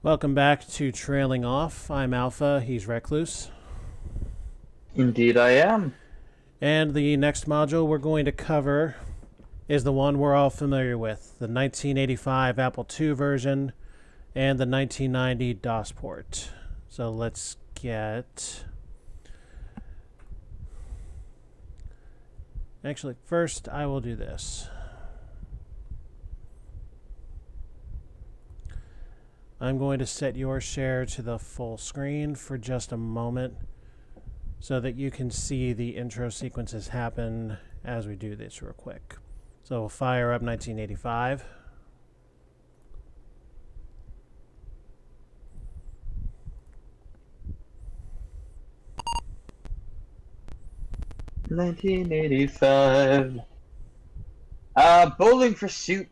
Welcome back to Trailing Off. I'm Alpha, he's Recluse. Indeed I am. And the next module we're going to cover is the one we're all familiar with, the 1985 Apple II version and the 1990 DOS port. So let's get... Actually, first I will do this. I'm going to set your share to the full screen for just a moment so that you can see the intro sequences happen as we do this real quick. So we'll fire up 1985. "1985. Bowling for soup.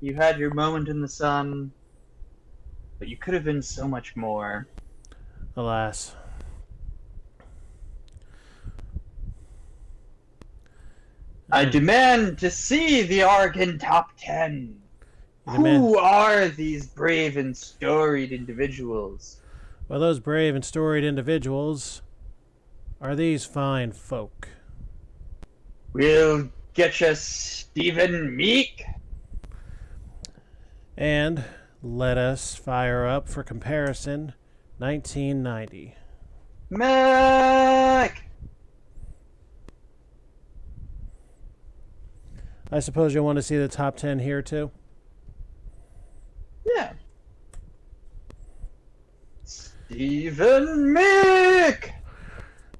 You had your moment in the sun, but you could have been so much more. Alas. I demand to see the Oregon Top 10. You demand- Who are these brave and storied individuals? Well, those brave and storied individuals are these fine folk. We'll get you Stephen Meek. And let us fire up for comparison 1990. Mac! I suppose you'll want to see the top 10 here too? Yeah. Stephen Meek!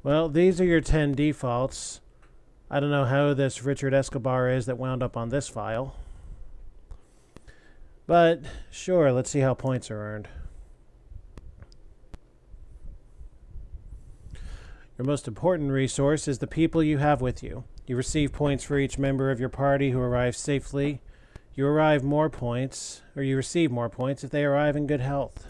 Well, these are your 10 defaults. I don't know how this Richard Escobar is that wound up on this file. But sure, let's see how points are earned. Your most important resource is the people you have with you. You receive points for each member of your party who arrives safely. You receive more points if they arrive in good health.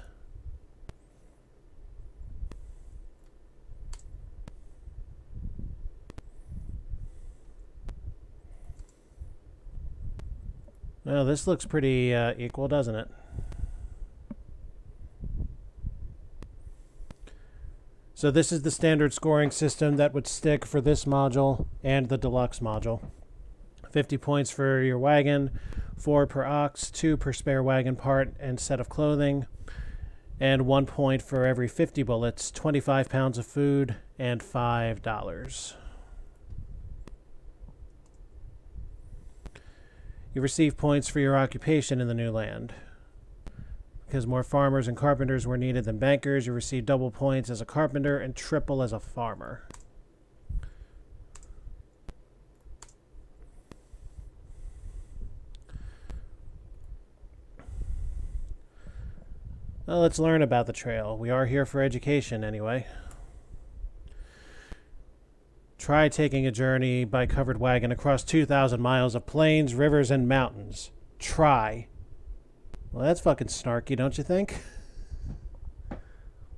Well, this looks pretty equal, doesn't it? So this is the standard scoring system that would stick for this module and the deluxe module. 50 points for your wagon, 4 per ox, 2 per spare wagon part and set of clothing, and 1 point for every 50 bullets, 25 pounds of food, and $5. You receive points for your occupation in the new land. Because more farmers and carpenters were needed than bankers, you receive double points as a carpenter and triple as a farmer. Well, let's learn about the trail. We are here for education anyway. Try taking a journey by covered wagon across 2,000 miles of plains, rivers, and mountains. Try. Well, that's fucking snarky, don't you think?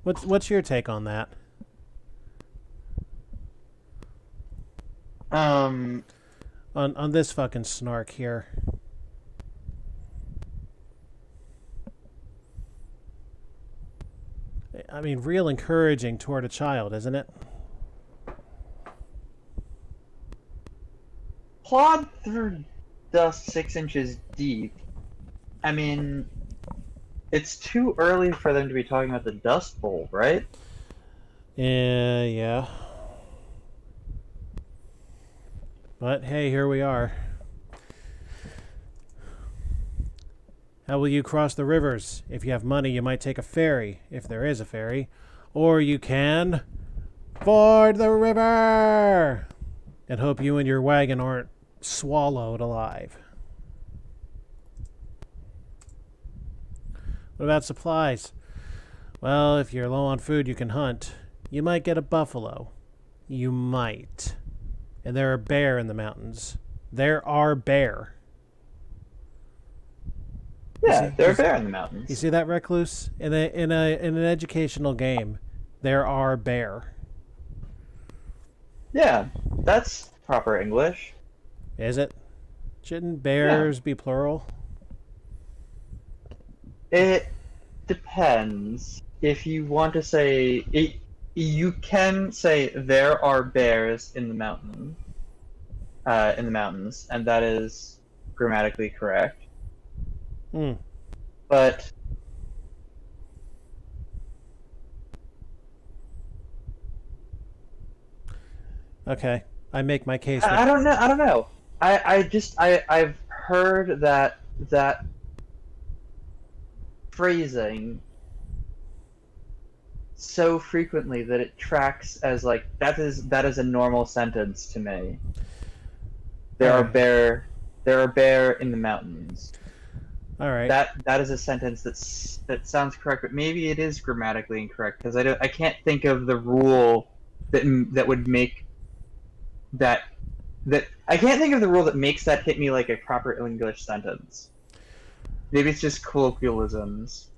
What's your take on that? On this fucking snark here. I mean, real encouraging toward a child, isn't it? Plod through dust 6 inches deep. I mean, it's too early for them to be talking about the Dust Bowl, right? Yeah. But hey, here we are. How will you cross the rivers? If you have money, you might take a ferry, if there is a ferry. Or you can ford the river and hope you and your wagon aren't swallowed alive. What about supplies? Well, if you're low on food, you can hunt. You might get a buffalo. You might. And there are bear in the mountains. There are bear. Yeah, there are bear in the mountains. You see that, Recluse? In an educational game, there are bear. Yeah, that's proper English. Is it? Shouldn't bears be plural? It depends. If you want to say it, you can say there are bears in the mountains, and that is grammatically correct. Hmm. But Okay. I make my case with. I don't know. I don't know. I've heard that phrasing so frequently that it tracks as like that is a normal sentence to me. There All are right. bear in the mountains. All right. That is a sentence that sounds correct, but maybe it is grammatically incorrect because I can't think of the rule that would make that I can't think of the rule that makes that hit me like a proper English sentence. Maybe it's just colloquialisms.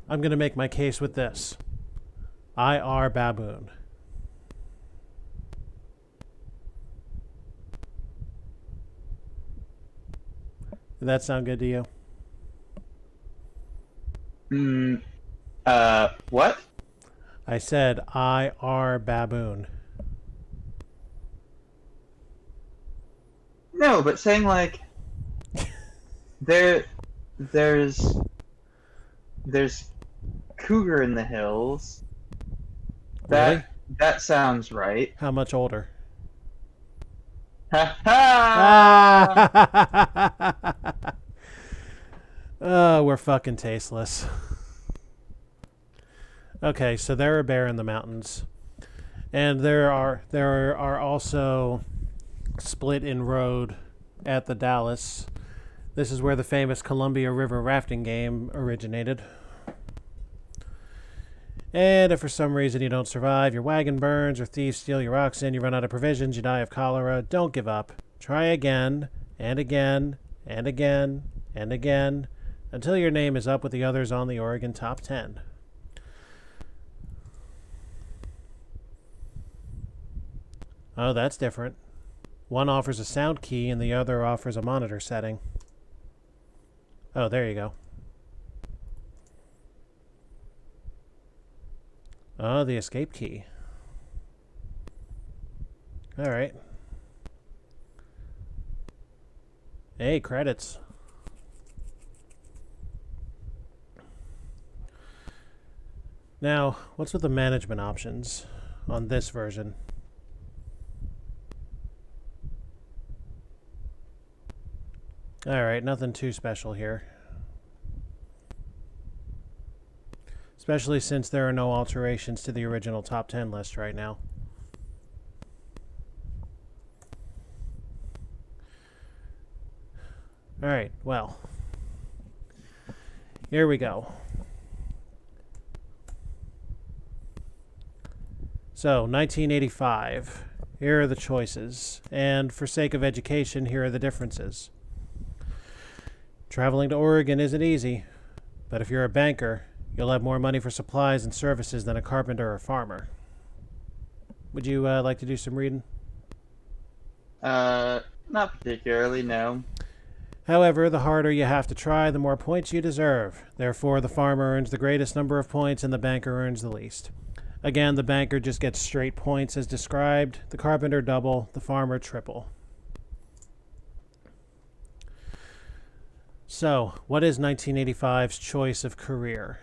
I'm going to make my case with this. I are baboon. Did that sound good to you? Mm, what? I said I are baboon. No, but saying like there, there's there's cougar in the hills. Really? That sounds right. How much older? Ha ha! Ah! Oh, we're fucking tasteless. Okay, so there are bear in the mountains, and there are also split in road at the Dalles. This is where the famous Columbia River rafting game originated. And if for some reason you don't survive, your wagon burns, or thieves steal your oxen, you run out of provisions, you die of cholera, don't give up. Try again, and again, and again, and again, until your name is up with the others on the Oregon Top 10. Oh, that's different. One offers a sound key and the other offers a monitor setting. Oh, there you go. Oh, the escape key. All right. Hey, credits. Now, what's with the management options on this version? All right, nothing too special here. Especially since there are no alterations to the original top 10 list right now. All right, well, here we go. So, 1985. Here are the choices. And for sake of education, here are the differences. Traveling to Oregon isn't easy, but if you're a banker, you'll have more money for supplies and services than a carpenter or farmer. Would you like to do some reading? Not particularly, no. However, the harder you have to try, the more points you deserve. Therefore, the farmer earns the greatest number of points and the banker earns the least. Again, the banker just gets straight points as described, the carpenter double, the farmer triple. So, what is 1985's choice of career?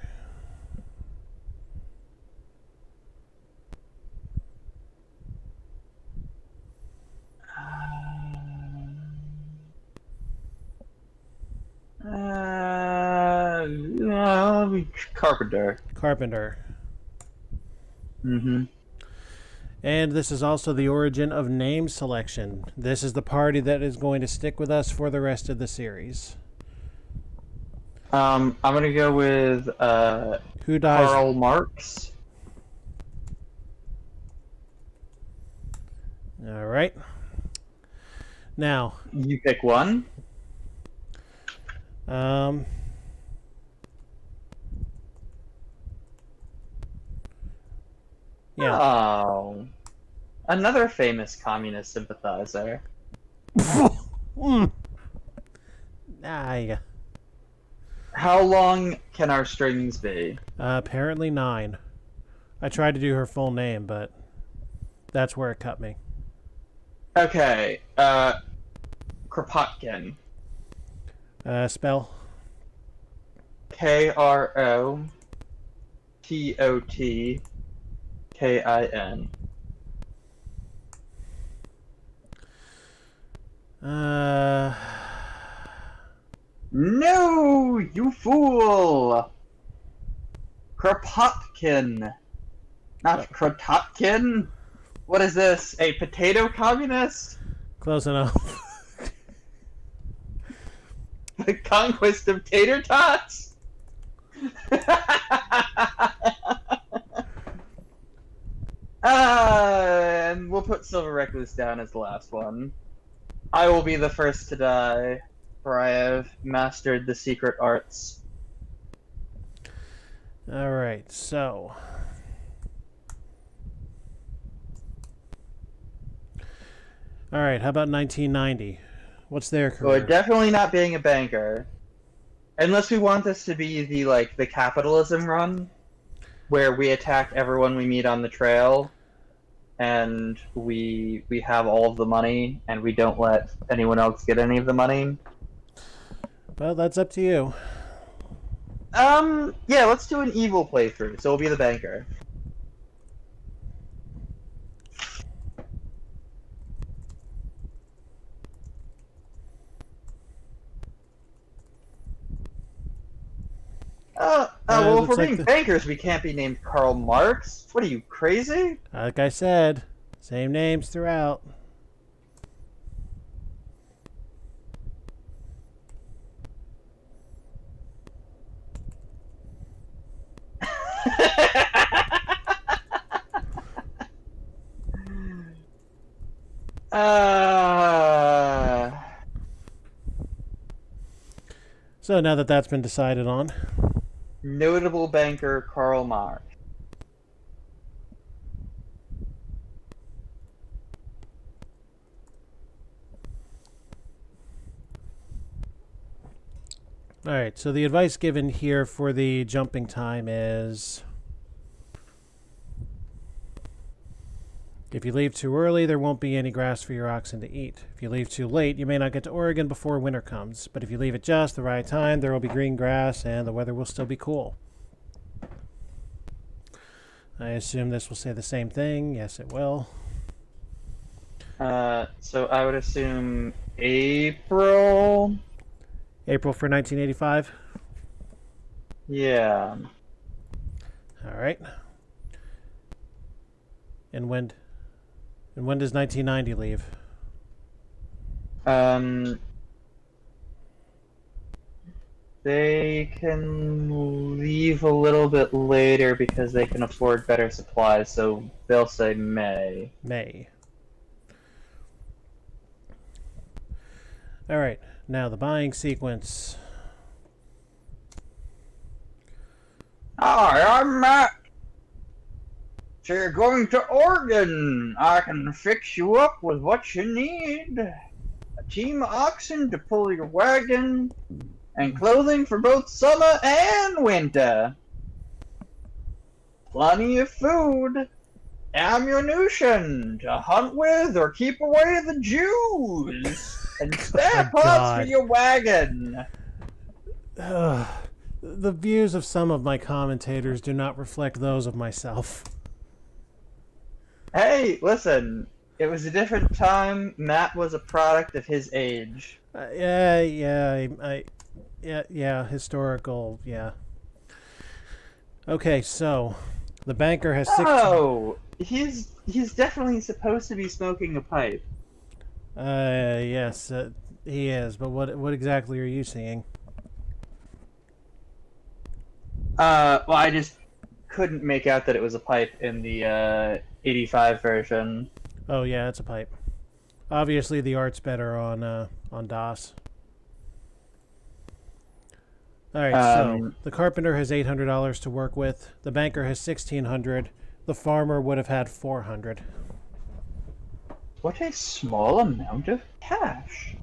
Carpenter. Carpenter. Mm-hmm. And this is also the origin of name selection. This is the party that is going to stick with us for the rest of the series. I'm gonna go with Who dies? Karl Marx. All right. Now, You pick one. um, yeah. Oh, another famous communist sympathizer. Mm. Ah, yeah. How long can our strings be? Apparently 9. I tried to do her full name, but that's where it cut me. Okay, Kropotkin. Spell. Krototkin. Uh, No, you fool! Kropotkin. Not Krototkin. What is this? A potato communist? close enough. The conquest of tater tots? And we'll put Silver Recluse down as the last one. I will be the first to die, for I have mastered the secret arts. All right, so. All right, how about 1990? What's their So we're career? definitely not being a banker. Unless we want this to be the capitalism run, where we attack everyone we meet on the trail, and we have all of the money, and we don't let anyone else get any of the money. Well, that's up to you. Yeah, let's do an evil playthrough, so we'll be the banker. Well, if we're being bankers, we can't be named Karl Marx. What are you, crazy? Like I said, same names throughout. So now that that's been decided on. Notable banker Karl Marx. Alright, so the advice given here for the jumping time is if you leave too early, there won't be any grass for your oxen to eat. If you leave too late, you may not get to Oregon before winter comes. But if you leave at just the right time, there will be green grass and the weather will still be cool. I assume this will say the same thing. Yes, it will. So I would assume April. April for 1985? Yeah. Alright. And when does 1990 leave? They can leave a little bit later because they can afford better supplies, so they'll say May. May. Alright, now the buying sequence. Hi, I'm Matt. So you're going to Oregon. I can fix you up with what you need. A team of oxen to pull your wagon, and clothing for both summer and winter. Plenty of food. Ammunition to hunt with or keep away the Jews. And spare parts for your wagon. The views of some of my commentators do not reflect those of myself. Hey, listen. It was a different time. Matt was a product of his age. Yeah, historical, yeah. Okay, so the banker has 16. Oh, he's definitely supposed to be smoking a pipe. Yes, he is. But what exactly are you seeing? Well, I just couldn't make out that it was a pipe in the 85 version. Oh yeah, it's a pipe. Obviously, the art's better on DOS. All right, so the carpenter has $800 to work with. The banker has $1,600. The farmer would have had $400. What a small amount of cash.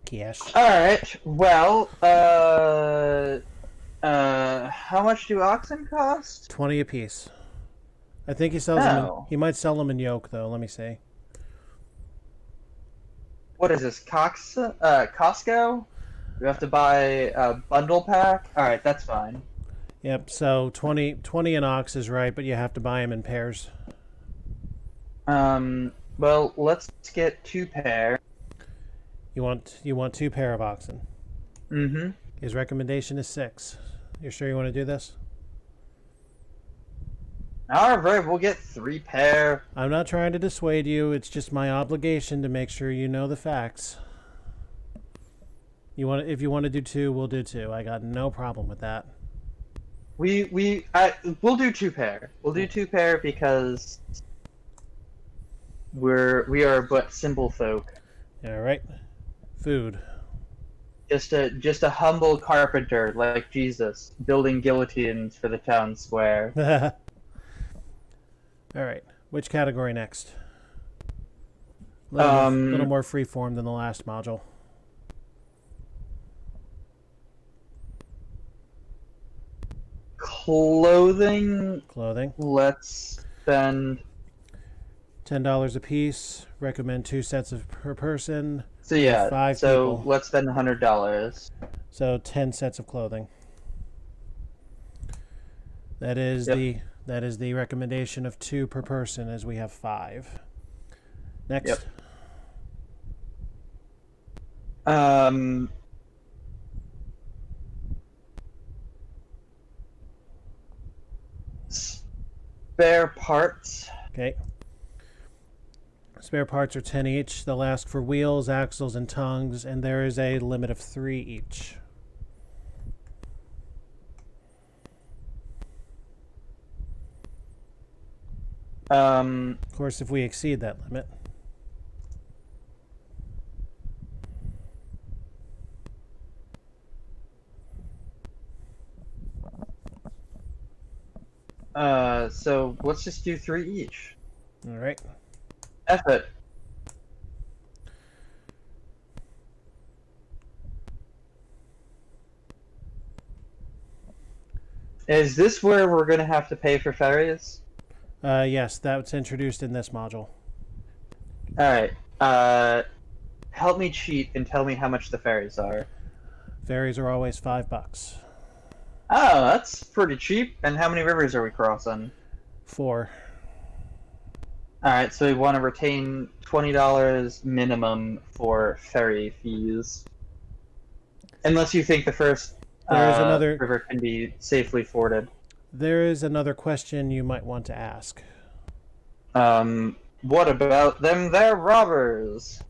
Cash. All right. Well, how much do oxen cost? 20 apiece. I think he sells them in. Oh, He might sell them in yoke though. Let me see. what is this? Costco? You have to buy a bundle pack. All right, that's fine. Yep. So 20 an ox is right, but you have to buy them in pairs. Well, let's get 2 pair. You want 2 pair of oxen. Mm-hmm. His recommendation is 6. You sure you want to do this? All right, we'll get 3 pair. I'm not trying to dissuade you. It's just my obligation to make sure you know the facts. If you want to do 2, we'll do 2. I got no problem with that. We'll do 2 pair. We'll do 2 pair because we are but simple folk. All right. Food. Just a humble carpenter like Jesus, building guillotines for the town square. All right. Which category next? Little more freeform than the last module. Clothing. Clothing. Let's spend. $10 a piece. Recommend 2 sets per person. So yeah. 5 so people. let's spend $100. So 10 sets of clothing. That is the recommendation of 2 per person, as we have 5. Next. Yep. Spare parts. Okay. Spare parts are 10 each. They'll ask for wheels, axles, and tongues, and there is a limit of 3 each. Of course, if we exceed that limit. So let's just do 3 each. All right. F it. Is this where we're going to have to pay for ferries? Yes, that's introduced in this module. Alright. Help me cheat and tell me how much the ferries are. Ferries are always $5. Oh, that's pretty cheap. And how many rivers are we crossing? 4. Alright, so we want to retain $20 minimum for ferry fees. Unless you think the first river can be safely forded. There is another question you might want to ask. What about them there robbers?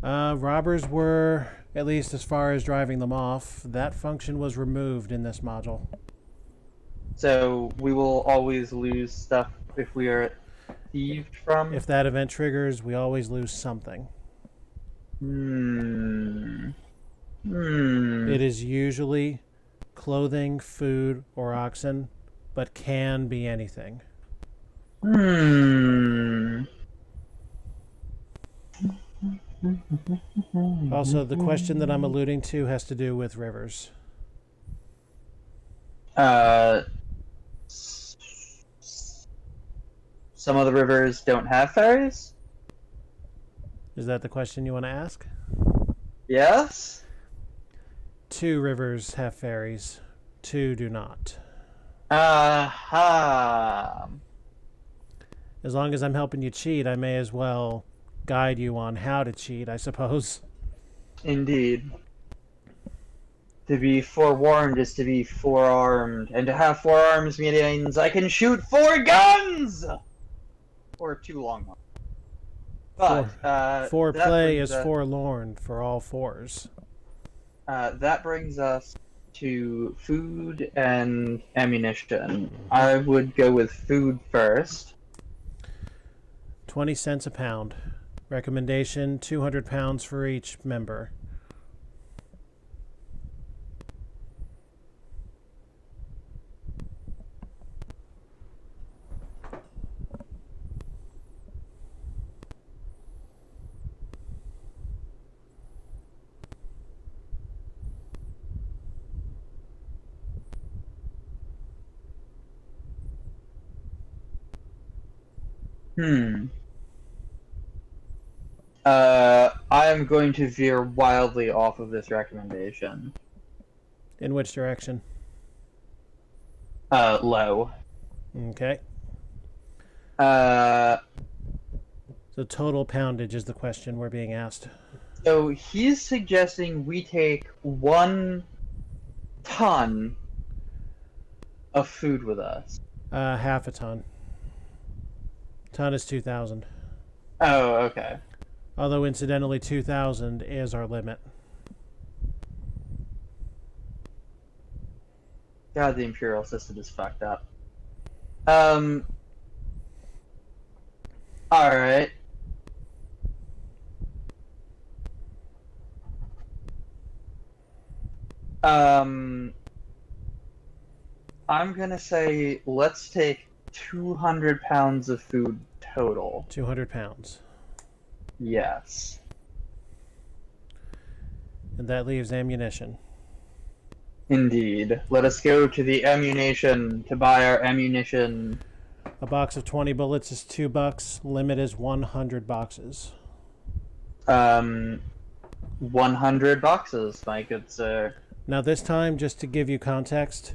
Robbers were, at least as far as driving them off, that function was removed in this module. So we will always lose stuff if we are thieved from? If that event triggers, we always lose something. It is usually clothing, food, or oxen, but can be anything. Also, the question that I'm alluding to has to do with rivers. Some of the rivers don't have ferries? Is that the question you want to ask? Yes? 2 rivers have ferries. 2 do not. Aha. As long as I'm helping you cheat, I may as well guide you on how to cheat, I suppose. Indeed. To be forewarned is to be forearmed, and to have 4 arms means I can shoot 4 guns! Or 2 long ones. But, foreplay is forlorn for all 4s. That brings us to food and ammunition. I would go with food first. 20 cents a pound. Recommendation, 200 pounds for each member. Hmm. I am going to veer wildly off of this recommendation. In which direction? Low. Okay. Uh, So total poundage is the question we're being asked. so he's suggesting we take 1 ton of food with us. Half a ton. Ton is 2,000. Oh, okay. Although incidentally, 2,000 is our limit. God, the imperial system is fucked up. Alright. I'm gonna say let's take 200 pounds of food total. 200 pounds. Yes. And that leaves ammunition. Indeed. Let us go to the ammunition to buy our ammunition. A box of 20 bullets is $2. Limit is 100 boxes. 100 boxes, my good sir. Now this time, just to give you context,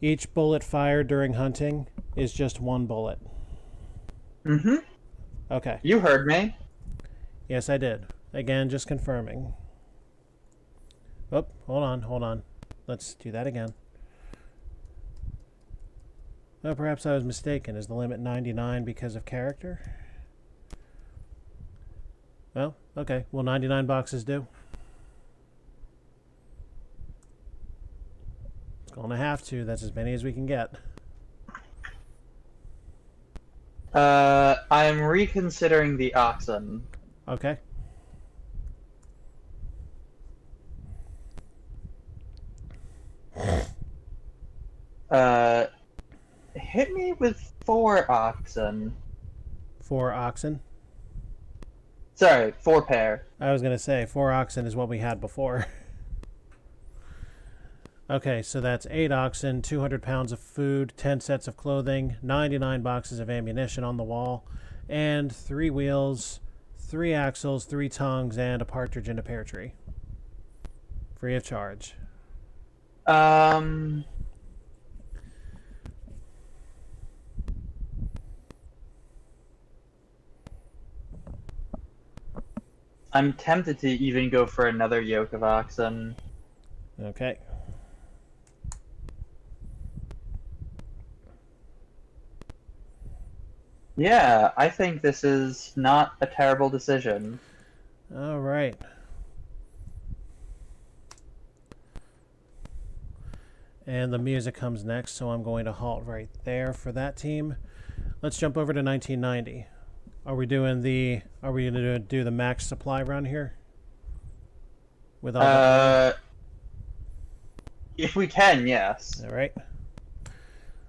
each bullet fired during hunting is just one bullet. Mm-hmm. Okay. You heard me. Yes, I did. Again, just confirming. Oh, hold on. Let's do that again. Well, perhaps I was mistaken. Is the limit 99 because of character? Well, okay. Will 99 boxes do? It's going to have to. That's as many as we can get. I'm reconsidering the oxen. Okay. Hit me with 4 oxen. 4 oxen? Sorry, 4 pair. I was going to say 4 oxen is what we had before. Okay, so that's 8 oxen, 200 pounds of food, 10 sets of clothing, 99 boxes of ammunition on the wall, and 3 wheels, 3 axles, 3 tongues, and a partridge in a pear tree. Free of charge. I'm tempted to even go for another yoke of oxen. Okay. Yeah, I think this is not a terrible decision. All right. And the music comes next, so I'm going to halt right there for that team. Let's jump over to 1990. Are we going to do the max supply run here? With all if we can, yes. all right.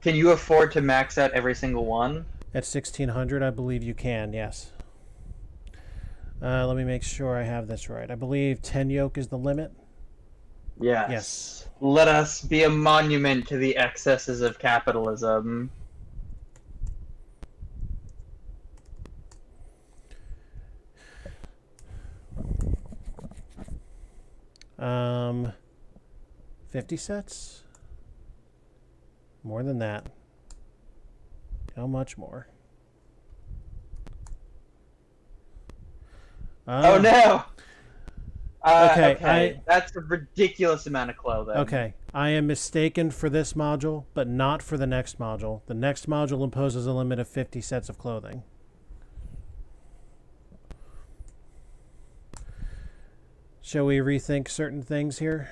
Can you afford to max out every single one? At 1,600, I believe you can, yes. Let me make sure I have this right. I believe 10 yoke is the limit. Yes. Yes. Let us be a monument to the excesses of capitalism. Um, 50 sets? More than that. How much more? Oh no! Okay, that's a ridiculous amount of clothing. Okay, I am mistaken for this module, but not for the next module. The next module imposes a limit of 50 sets of clothing. Shall we rethink certain things here?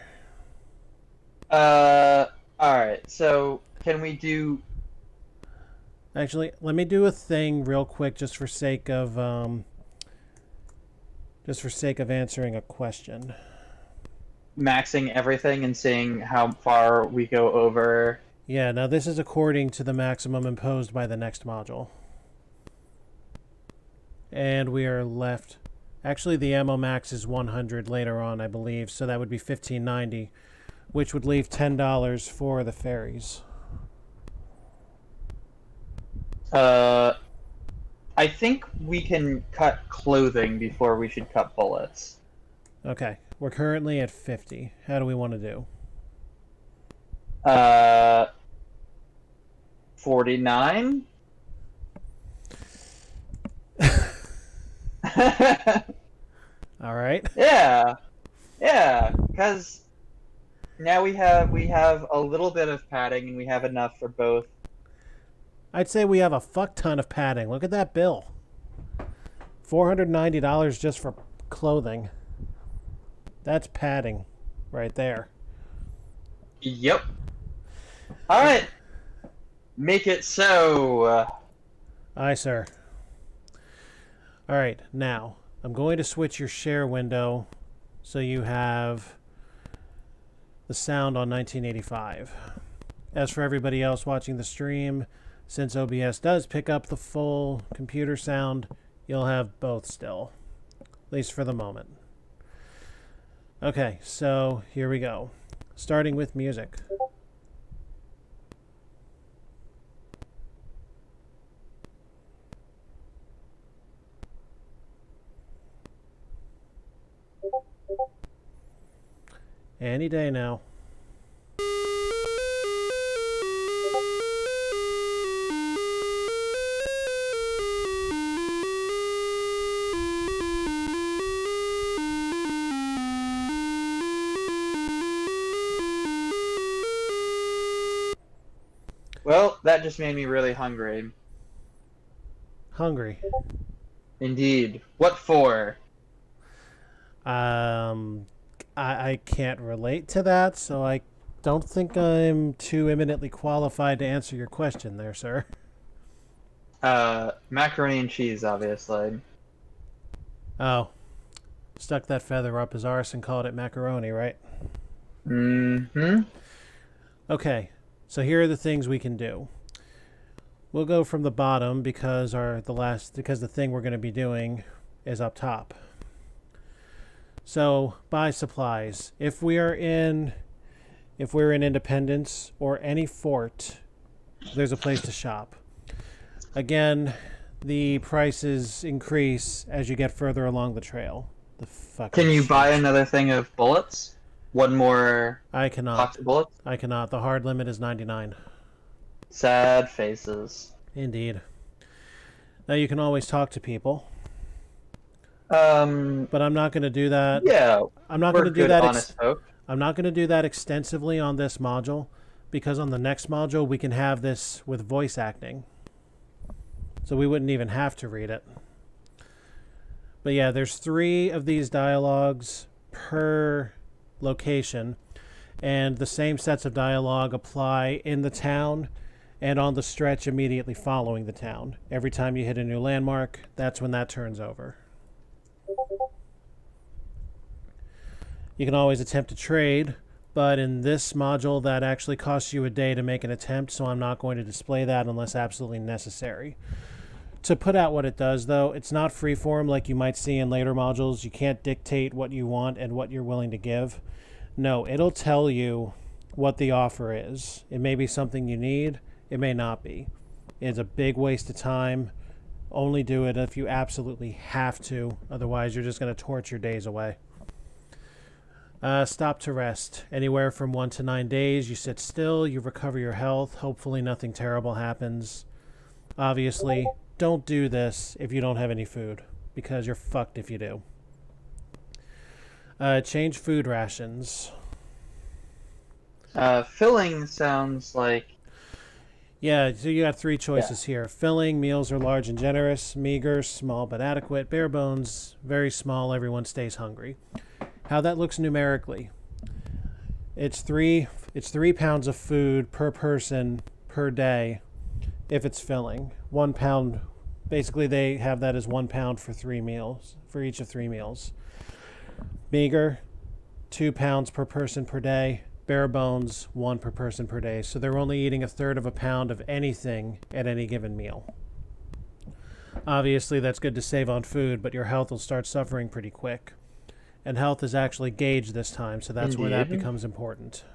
Alright, so can we do... Actually, let me do a thing real quick just for sake of answering a question. maxing everything and seeing how far we go over? Yeah, now this is according to the maximum imposed by the next module. And we are left... Actually, the ammo max is 100 later on, I believe, so that would be 1,590, which would leave $10 for the ferries. I think we can cut clothing before we should cut bullets. Okay, we're currently at 50. How do we want to do? 49? All right. Yeah, because now we have a little bit of padding and we have enough for both. I'd say we have a fuck ton of padding. Look at that bill. $490 just for clothing. That's padding right there. Yep. All right. Make it so. Aye, sir. All right, now I'm going to switch your share window so you have the sound on 1985. As for everybody else watching the stream, since OBS does pick up the full computer sound, you'll have both still, at least for the moment. Okay, so here we go. Starting with music. Any day now. Well, that just made me really hungry. Hungry. Indeed. What for? I can't relate to that, so I don't think I'm too eminently qualified to answer your question there, sir. Macaroni and cheese, obviously. Oh. Stuck that feather up his arse and called it macaroni, right? Mm-hmm. Okay, so here are the things we can do. We'll go from the bottom because the thing we're going to be doing is up top. So buy supplies. If we're in Independence or any fort, there's a place to shop. Again, the prices increase as you get further along the trail. The fucking Can you shit. buy another thing of bullets? One more I cannot. box of bullets? I cannot. The hard limit is 99. Sad faces. Indeed. Now you can always talk to people, but I'm not going to do that. Yeah, I'm not we're going to do good, that. honest folk. I'm not going to do that extensively on this module, because on the next module we can have this with voice acting, so we wouldn't even have to read it. But yeah, there's 3 of these dialogues per location, and the same sets of dialogue apply in the town and on the stretch immediately following the town. Every time you hit a new landmark, that's when that turns over. You can always attempt to trade, but in this module that actually costs you a day to make an attempt, so I'm not going to display that unless absolutely necessary. To put out what it does, though, it's not freeform like you might see in later modules. You can't dictate what you want and what you're willing to give. No, it'll tell you what the offer is. It may be something you need, it may not be. It's a big waste of time. Only do it if you absolutely have to, otherwise you're just going to torture days away. Stop to rest. Anywhere from 1 to 9 days, you sit still, you recover your health, hopefully nothing terrible happens. Obviously, don't do this if you don't have any food, because you're fucked if you do. Change food rations. Filling sounds like... Yeah, so you got 3 choices here. Filling, meals are large and generous. Meager, small but adequate. Bare bones, very small, everyone stays hungry. How that looks numerically. It's 3 pounds of food per person per day if it's filling. 1 pound, basically they have that as 1 pound for 3 meals, for each of 3 meals. Meager, 2 pounds per person per day. Bare bones, 1 per person per day. So they're only eating 1/3 of a pound of anything at any given meal. Obviously, that's good to save on food, but your health will start suffering pretty quick. And health is actually gauged this time, so that's where that becomes important.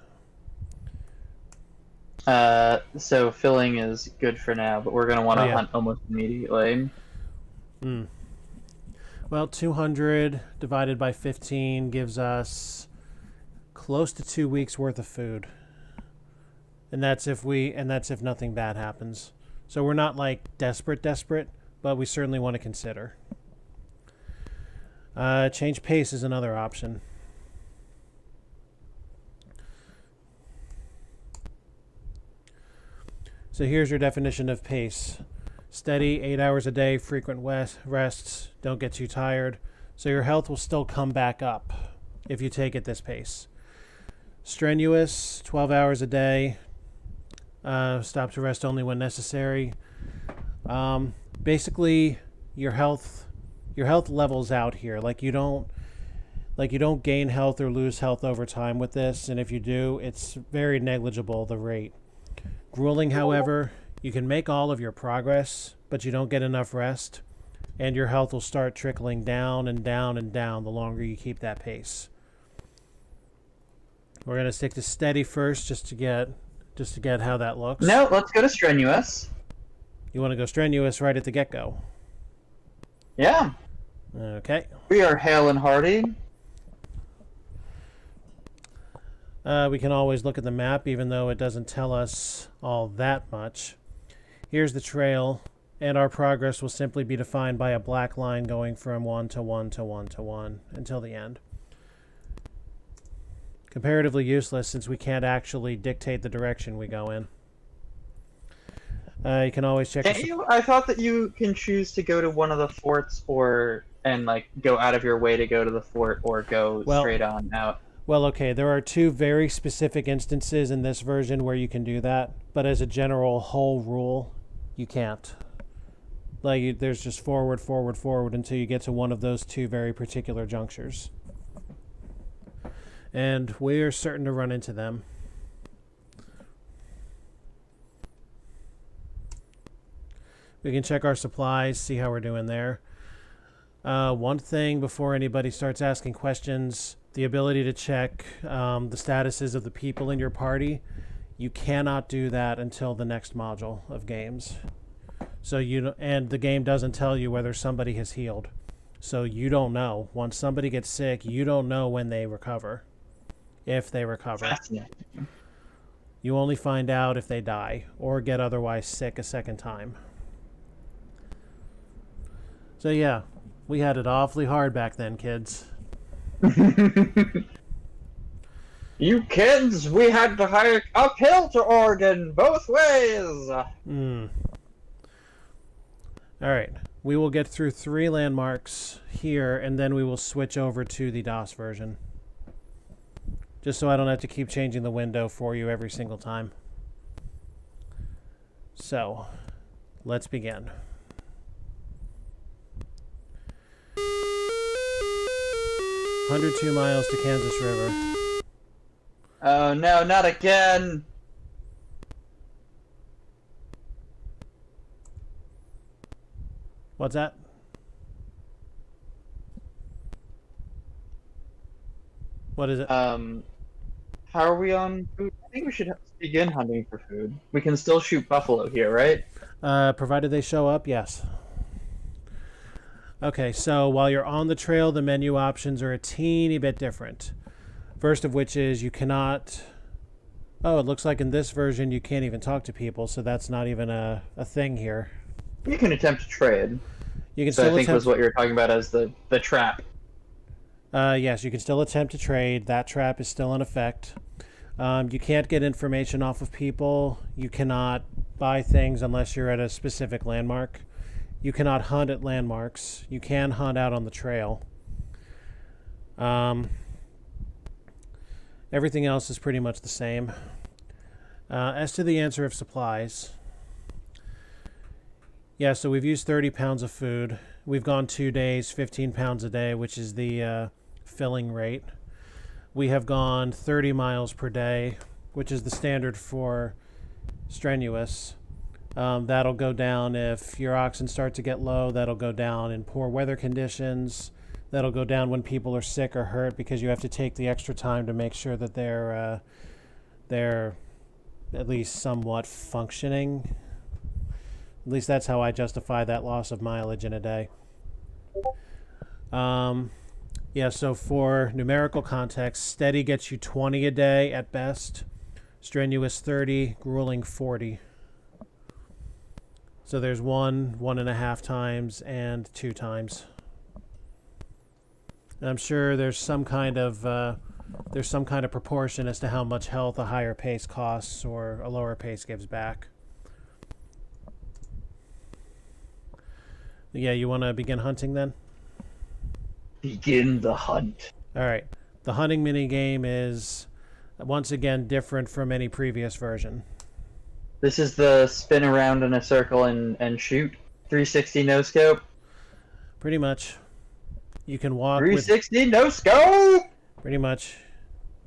So filling is good for now, but we're going to want to hunt almost immediately. Well, 200 divided by 15 gives us close to 2 weeks worth of food. And that's if nothing bad happens. So we're not like desperate, but we certainly want to consider. Change pace is another option. So here's your definition of pace. Steady, 8 hours a day, frequent rests, don't get too tired. So your health will still come back up if you take it this pace. Strenuous, 12 hours a day, stop to rest only when necessary. Basically, your health levels out here. Like you don't gain health or lose health over time with this, and if you do, it's very negligible, the rate. Grueling, however, you can make all of your progress, but you don't get enough rest, and your health will start trickling down and down and down the longer you keep that pace. We're going to stick to steady first just to get how that looks. No, let's go to strenuous. You want to go strenuous right at the get-go? Yeah. Okay. We are hale and hearty. We can always look at the map, even though it doesn't tell us all that much. Here's the trail, and our progress will simply be defined by a black line going from 1 to 1 to 1 to 1 until the end. Comparatively useless since we can't actually dictate the direction we go in. You can always check. I thought that you can choose to go to one of the forts and like go out of your way to go to the fort or go straight on out. Well, okay, there are 2 very specific instances in this version where you can do that, but as a general whole rule, you can't. Like, there's just forward until you get to one of those 2 very particular junctures. And we're certain to run into them. We can check our supplies, see how we're doing there. One thing before anybody starts asking questions, the ability to check the statuses of the people in your party. You cannot do that until the next module of games. So and the game doesn't tell you whether somebody has healed. So you don't know. Once somebody gets sick, you don't know when they recover. If they recover. You only find out if they die or get otherwise sick a second time. So yeah, we had it awfully hard back then, kids. You kids, we had to hike uphill to Oregon, both ways! Alright, we will get through 3 landmarks here, and then we will switch over to the DOS version. Just so I don't have to keep changing the window for you every single time. So, let's begin. "102 miles to Kansas River." Oh no, not again! What's that? What is it? How are we on food? I think we should begin hunting for food. We can still shoot buffalo here, right? Provided they show up, yes. Okay, so while you're on the trail, the menu options are a teeny bit different. First of which is you cannot... Oh, it looks like in this version you can't even talk to people, so that's not even a thing here. You can attempt to trade. You can So still I think was what you were talking about as the trap. Yes, you can still attempt to trade. That trap is still in effect. You can't get information off of people. You cannot buy things unless you're at a specific landmark. You cannot hunt at landmarks. You can hunt out on the trail. Everything else is pretty much the same. As to the answer of supplies, yeah, so we've used 30 pounds of food. We've gone 2 days, 15 pounds a day, which is the filling rate. We have gone 30 miles per day, which is the standard for strenuous. That'll go down if your oxen start to get low. That'll go down in poor weather conditions. That'll go down when people are sick or hurt because you have to take the extra time to make sure that they're at least somewhat functioning. At least that's how I justify that loss of mileage in a day. Yeah, so for numerical context, steady gets you 20 a day at best, strenuous 30, grueling 40. So there's 1.5 times, and 2 times. And I'm sure there's some kind of proportion as to how much health a higher pace costs or a lower pace gives back. Yeah, you want to begin hunting then? Begin the hunt. All right. The hunting minigame is, once again, different from any previous version. This is the spin around in a circle and shoot. 360 no scope. Pretty much. You can walk 360 no scope! Pretty much.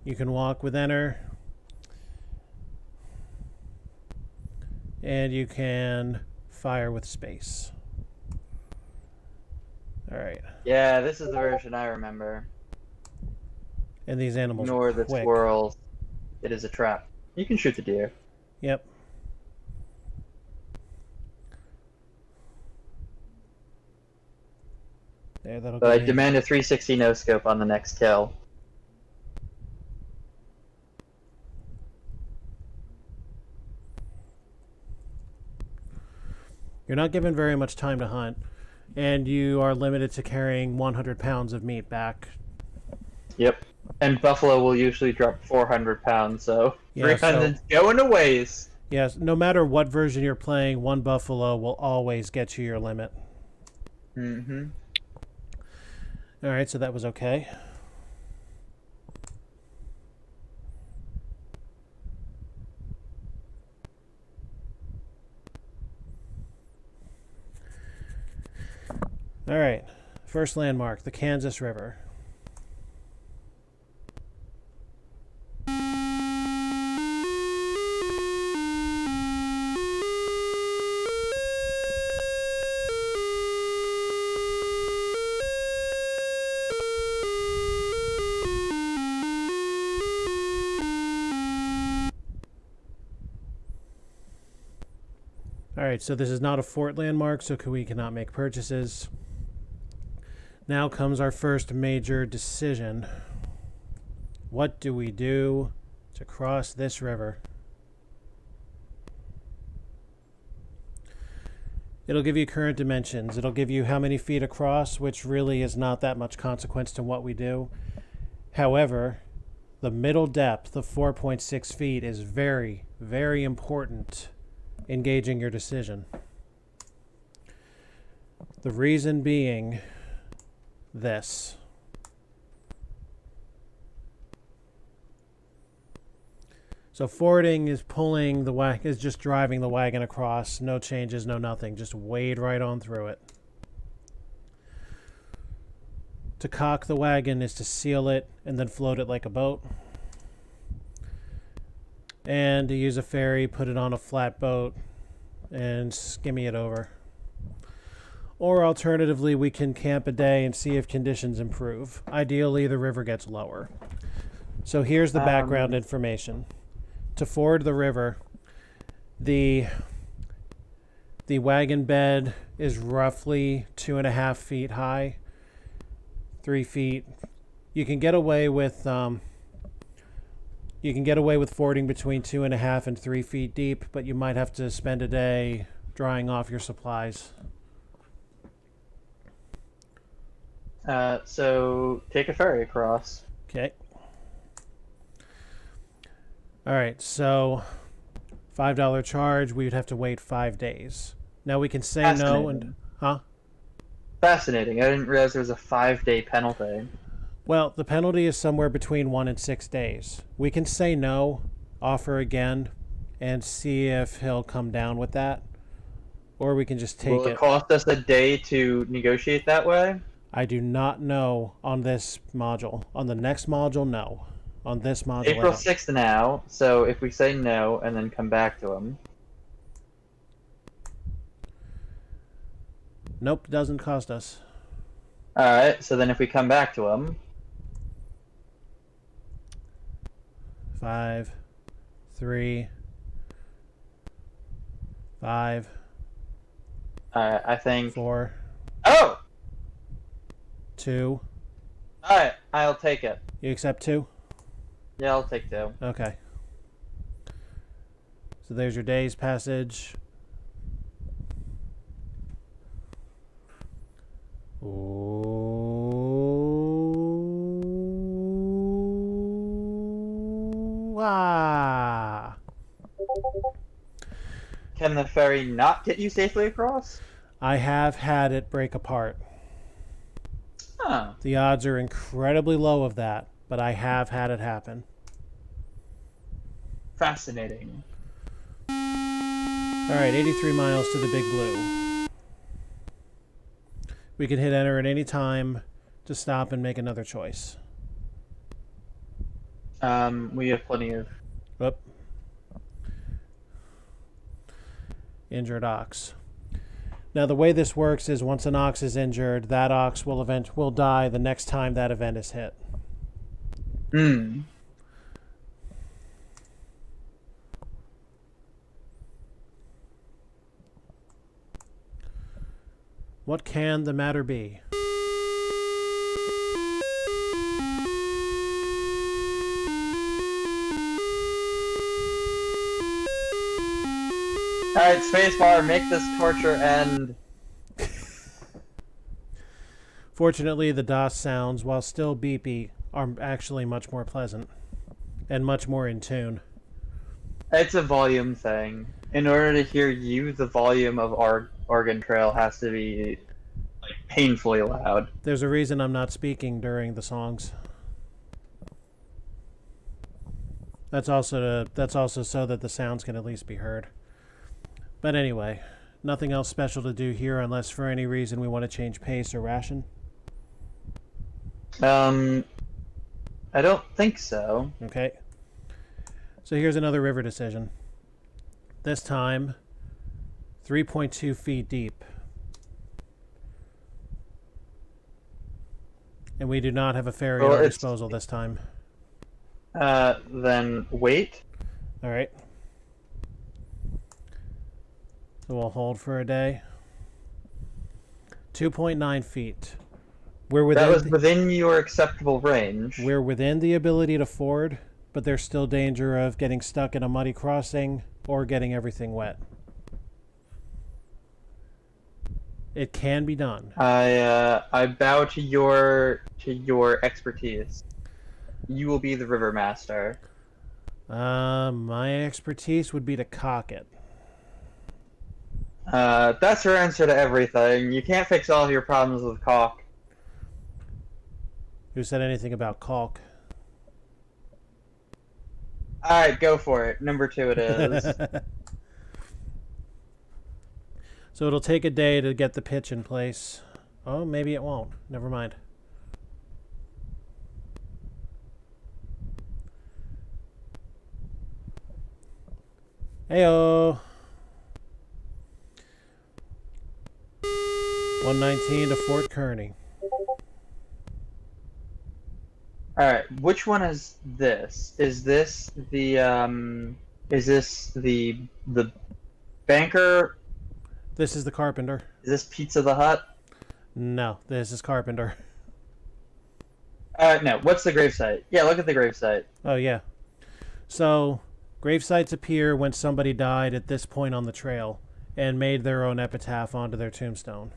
You can walk with enter. And you can fire with space. All right. Yeah, this is the version I remember. And these animals Ignore are the quick. squirrels. It is a trap. You can shoot the deer. Yep. There, that'll But I give me... demand a 360 no scope on the next kill. You're not given very much time to hunt, and you are limited to carrying 100 pounds of meat back. Yep. And buffalo will usually drop 400 pounds, so Yeah, 300's going to waste. Yes, no matter what version you're playing, one buffalo will always get you your limit. Mm-hmm. All right, so that was okay. All right, first landmark, the Kansas River. Alright, so this is not a fort landmark, so we cannot make purchases. Now comes our first major decision. What do we do to cross this river? It'll give you current dimensions. It'll give you how many feet across, which really is not that much consequence to what we do. However, the middle depth of 4.6 feet is very, very important in gauging your decision. The reason being this. So fording is pulling the wagon, is just driving the wagon across. No changes, no nothing. Just wade right on through it. To cock the wagon is to seal it and then float it like a boat. And to use a ferry, put it on a flat boat and skimmy it over. Or alternatively, we can camp a day and see if conditions improve. Ideally, the river gets lower. So here's the background information. To ford the river, the wagon bed is roughly 2.5 feet high, 3 feet. You can get away with fording between 2.5 and 3 feet deep, but you might have to spend a day drying off your supplies. So take a ferry across. Okay. All right, so $5 charge, we would have to wait 5 days. Now we can say no and... Huh? Fascinating. I didn't realize there was a 5-day penalty. Well, the penalty is somewhere between 1 and 6 days. We can say no, offer again, and see if he'll come down with that. Or we can just take Will it cost us a day to negotiate that way? I do not know on this module. On the next module, no. On this module, April 6th now, so if we say no and then come back to him. Nope, doesn't cost us. Alright, so then if we come back to him... 5, 3, 5. I think... 4. Oh! 2. Alright, I'll take it. You accept 2? Yeah, I'll take 2. Okay. So there's your day's passage. Ooh, ah. Can the ferry not get you safely across? I have had it break apart. Huh. The odds are incredibly low of that, but I have had it happen. Fascinating. Alright, 83 miles to the Big Blue. We can hit enter at any time to stop and make another choice. We have plenty of... Whoop. Injured ox. Now the way this works is once an ox is injured, that ox will die the next time that event is hit. Hmm. What can the matter be? Alright, spacebar, make this torture end. Fortunately, the DOS sounds, while still beepy, are actually much more pleasant and much more in tune. It's a volume thing. In order to hear you, the volume of our Oregon Trail has to be like painfully loud. There's a reason I'm not speaking during the songs. That's also so that the sounds can at least be heard. But anyway, nothing else special to do here unless for any reason we want to change pace or ration. I don't think so. Okay. So here's another river decision. This time, 3.2 feet deep. And we do not have a ferry at our disposal this time. Then wait. All right. So we'll hold for a day. 2.9 feet. That was within your acceptable range. We're within the ability to ford, but there's still danger of getting stuck in a muddy crossing or getting everything wet. It can be done. I bow to your expertise. You will be the river master. My expertise would be to cock it. That's your answer to everything. You can't fix all of your problems with caulk. Who said anything about caulk? Alright, go for it. Number 2 it is. So it'll take a day to get the pitch in place. Oh, maybe it won't. Never mind. Heyo. 119 to Fort Kearney. Alright, which one is this? Is this the banker? This is the carpenter. Is this Pizza the Hut? No, this is carpenter. No, what's the gravesite? Yeah, look at the gravesite. Oh, yeah. So, gravesites appear when somebody died at this point on the trail and made their own epitaph onto their tombstone.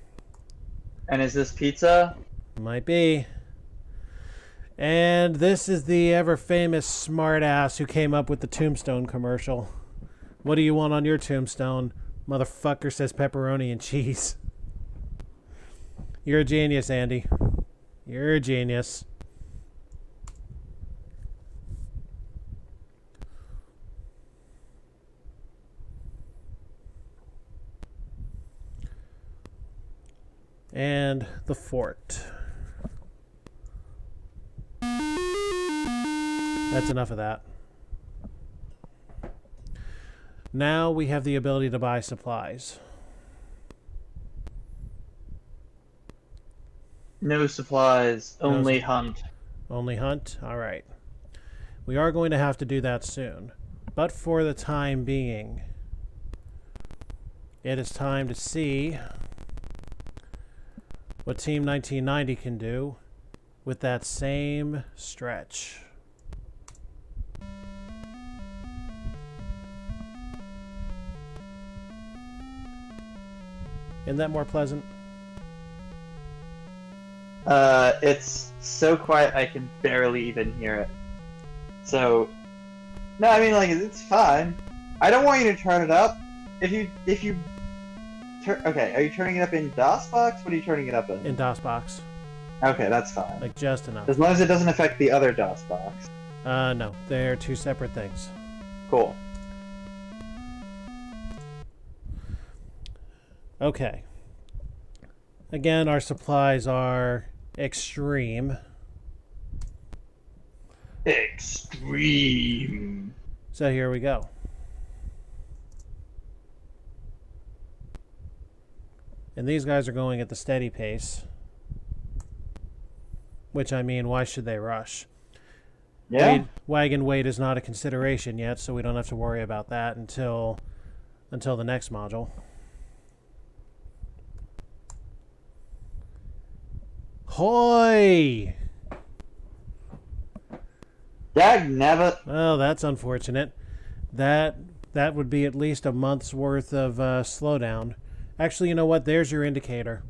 And is this Pizza? Might be. And this is the ever-famous smartass who came up with the tombstone commercial. What do you want on your tombstone? Motherfucker says pepperoni and cheese. You're a genius, Andy. You're a genius. And the fort. That's enough of that. Now we have the ability to buy supplies. No supplies, only hunt. Only hunt? All right. We are going to have to do that soon. But for the time being, it is time to see what Team 1990 can do with that same stretch. Isn't that more pleasant? It's so quiet I can barely even hear it. So, no, I mean, like, it's fine. I don't want you to turn it up. If you okay, are you turning it up in DOSBox? What are you turning it up in? In DOSBox. Okay, that's fine. Like, just enough. As long as it doesn't affect the other DOSBox. No. They're two separate things. Cool. Okay. Again, our supplies are extreme. Extreme. So here we go. And these guys are going at the steady pace. Which, I mean, why should they rush? Yeah. Wagon weight is not a consideration yet, so we don't have to worry about that until the next module. Hoy! Dag nabbit. Oh, that's unfortunate. That would be at least a month's worth of slowdown. Actually, you know what? There's your indicator.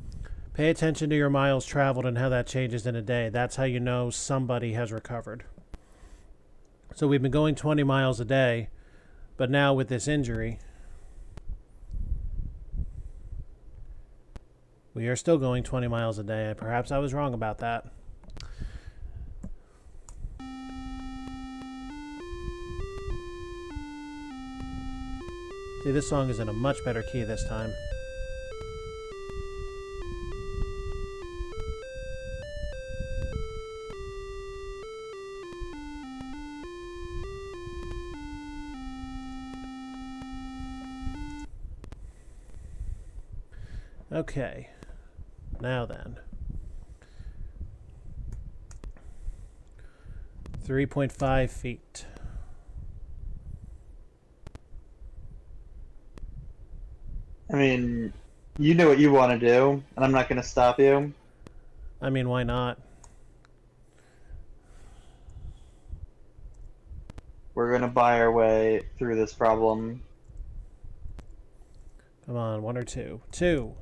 Pay attention to your miles traveled and how that changes in a day. That's how you know somebody has recovered. So we've been going 20 miles a day, but now with this injury, we are still going 20 miles a day. Perhaps I was wrong about that. See, this song is in a much better key this time. Okay, now then. 3.5 feet. I mean, you know what you want to do, and I'm not going to stop you. I mean, why not? We're going to buy our way through this problem. Come on, one or two. Two.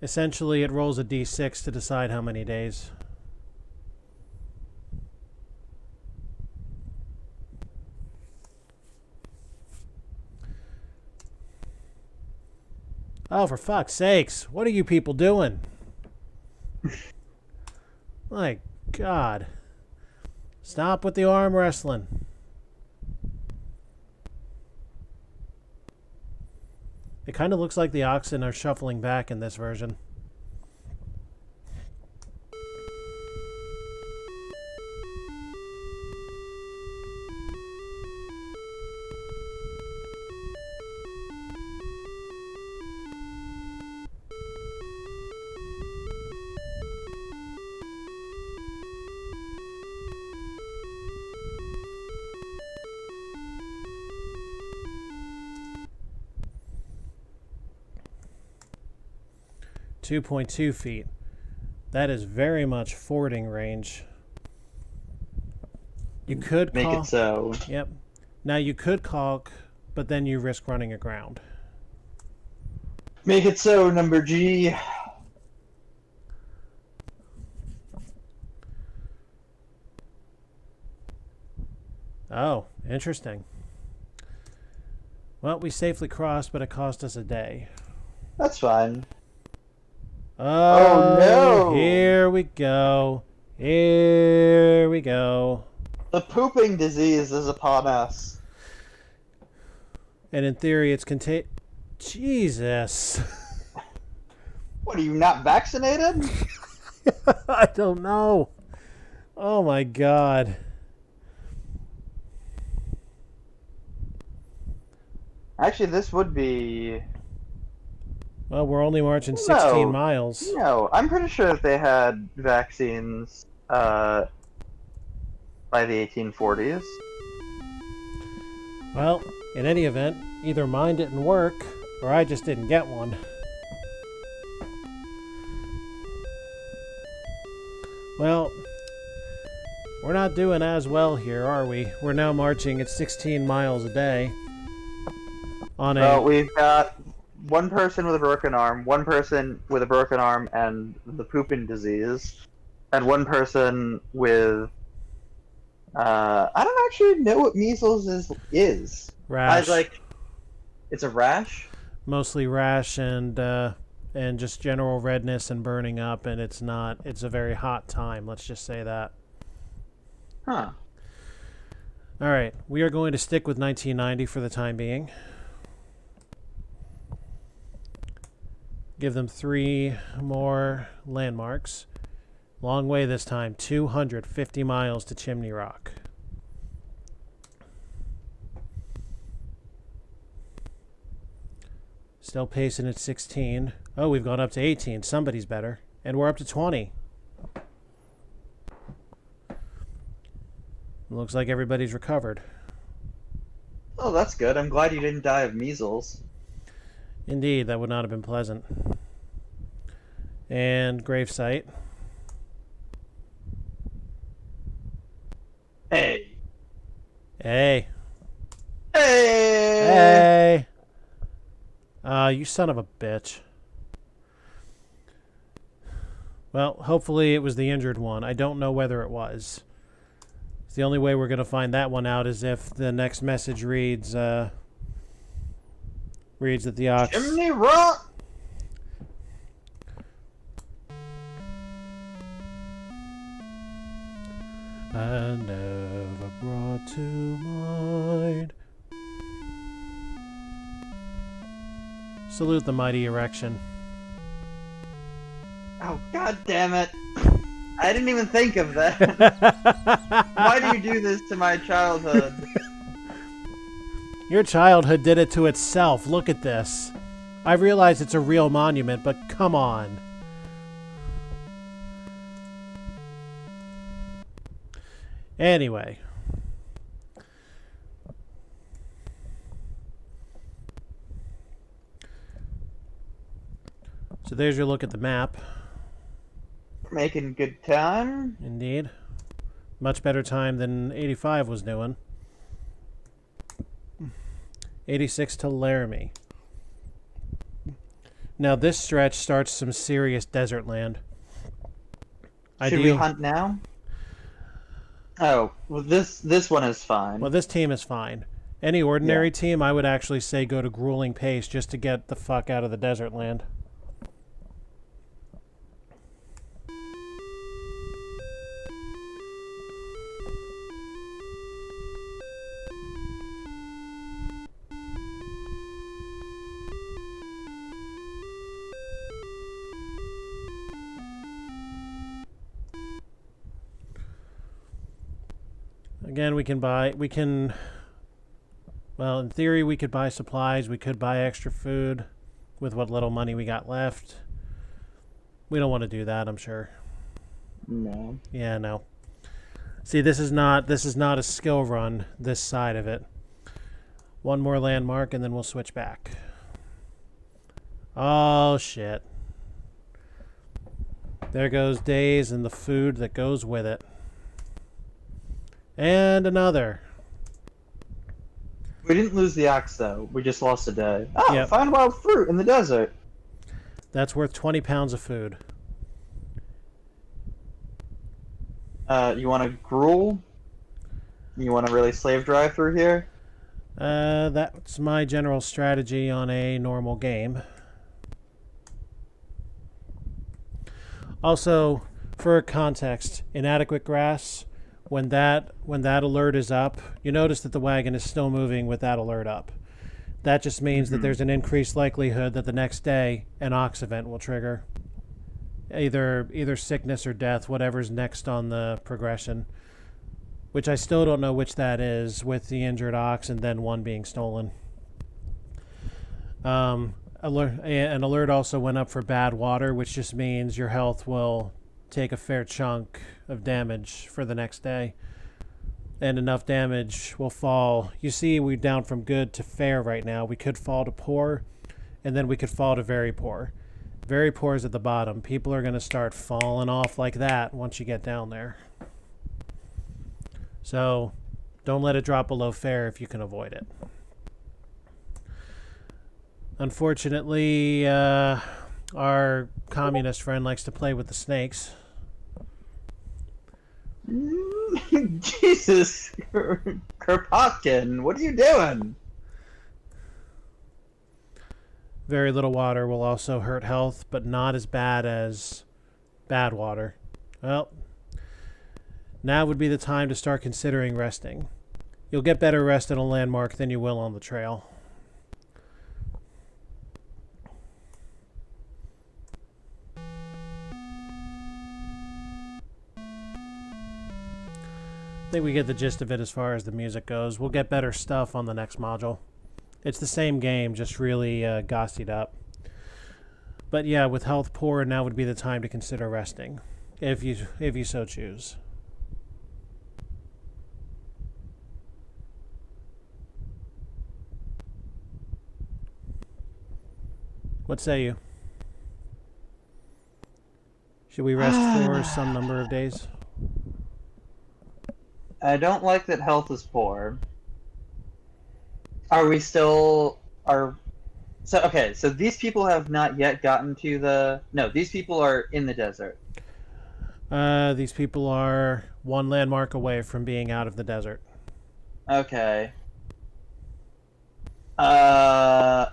Essentially, it rolls a d6 to decide how many days. Oh, for fuck's sakes. What are you people doing? My God. Stop with the arm wrestling. It kind of looks like the oxen are shuffling back in this version. .2 feet. That is very much fording range. You could Make it so. Yep. Now you could caulk, but then you risk running aground. Make it so, number G. Oh, interesting. Well, we safely crossed, but it cost us a day. That's fine. Oh, no! Here we go. Here we go. The pooping disease is upon us. And in theory, it's Jesus. What, are you not vaccinated? I don't know. Oh my God. Actually, this would be... Well, we're only marching 16 miles. No, I'm pretty sure that they had vaccines by the 1840s. Well, in any event, either mine didn't work, or I just didn't get one. Well, we're not doing as well here, are we? We're now marching at 16 miles a day. On Well, a we've got one person with a broken arm, one person with a broken arm and the pooping disease, and one person with I don't actually know what measles is. I was rash, like, it's a rash. mostly rash and just general redness and burning up, and it's not. It's a very hot time. Let's just say that. Huh. All right, we are going to stick with 1990 for the time being. Give them 3 more landmarks. Long way this time, 250 miles to Chimney Rock. Still pacing at 16. Oh, we've gone up to 18. Somebody's better. And we're up to 20. Looks like everybody's recovered. Oh, that's good. I'm glad you didn't die of measles. Indeed, that would not have been pleasant. And gravesite. Hey. Hey. Hey. Hey. You son of a bitch. Well, hopefully it was the injured one. I don't know whether it was. The only way we're going to find that one out is if the next message reads that the ox... Chimney Rock! I never brought to mind. Salute the mighty erection. Oh, god damn it. I didn't even think of that. Why do you do this to my childhood? Your childhood did it to itself. Look at this. I realize it's a real monument, but come on. Anyway. So there's your look at the map. Making good time. Indeed. Much better time than 85 was doing. 86 to Laramie. Now this stretch starts some serious desert land. Should we hunt now? Oh, well this one is fine. Well, this team is fine. Any ordinary team, I would actually say go to grueling pace just to get the fuck out of the desert land. Again, well, in theory, we could buy supplies. We could buy extra food with what little money we got left. We don't want to do that, I'm sure. No. Yeah, no. See, this is not a skill run, this side of it. One more landmark, and then we'll switch back. Oh, shit. There goes days and the food that goes with it. And another. We didn't lose the ox, though. We just lost a day. Oh, Yep. Find wild fruit in the desert. That's worth 20 pounds of food. You want to gruel? You want to really slave drive through here? That's my general strategy on a normal game. Also, for context, inadequate grass, when that alert is up, you notice that the wagon is still moving with that alert up. That just means that there's an increased likelihood that the next day an ox event will trigger. Either sickness or death, whatever's next on the progression. Which I still don't know which that is, with the injured ox and then one being stolen. An alert also went up for bad water, which just means your health will take a fair chunk of damage for the next day. And enough damage will fall. You see, we're down from good to fair right now. We could fall to poor, and then we could fall to very poor. Very poor is at the bottom. People are going to start falling off like that once you get down there. So don't let it drop below fair if you can avoid it. Unfortunately, our communist friend likes to play with the snakes. Jesus, Kropotkin, what are you doing? Very little water will also hurt health, but not as bad as bad water. Well, now would be the time to start considering resting. You'll get better rest at a landmark than you will on the trail. I think we get the gist of it as far as the music goes. We'll get better stuff on the next module. It's the same game, just really gossied up. But yeah, with health poor, now would be the time to consider resting, if you so choose. What say you? Should we rest for some number of days? I don't like that health is poor. Are we still so these people have not yet gotten to these people are in the desert. These people are one landmark away from being out of the desert. Okay. But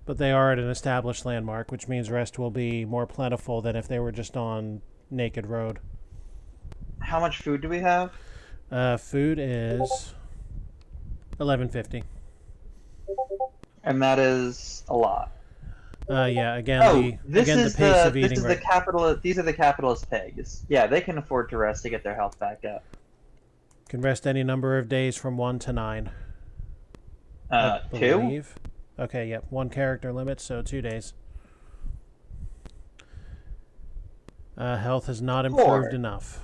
they are at an established landmark, which means rest will be more plentiful than if they were just on naked road. How much food do we have? Food is 1150. And that is a lot. Yeah. Again, the pace of eating. These are the capitalist pigs. Yeah, they can afford to rest to get their health back up. Can rest any number of days from 1 to 9. 2? Okay, yep. 1 character limit, so 2 days. Health has not improved enough.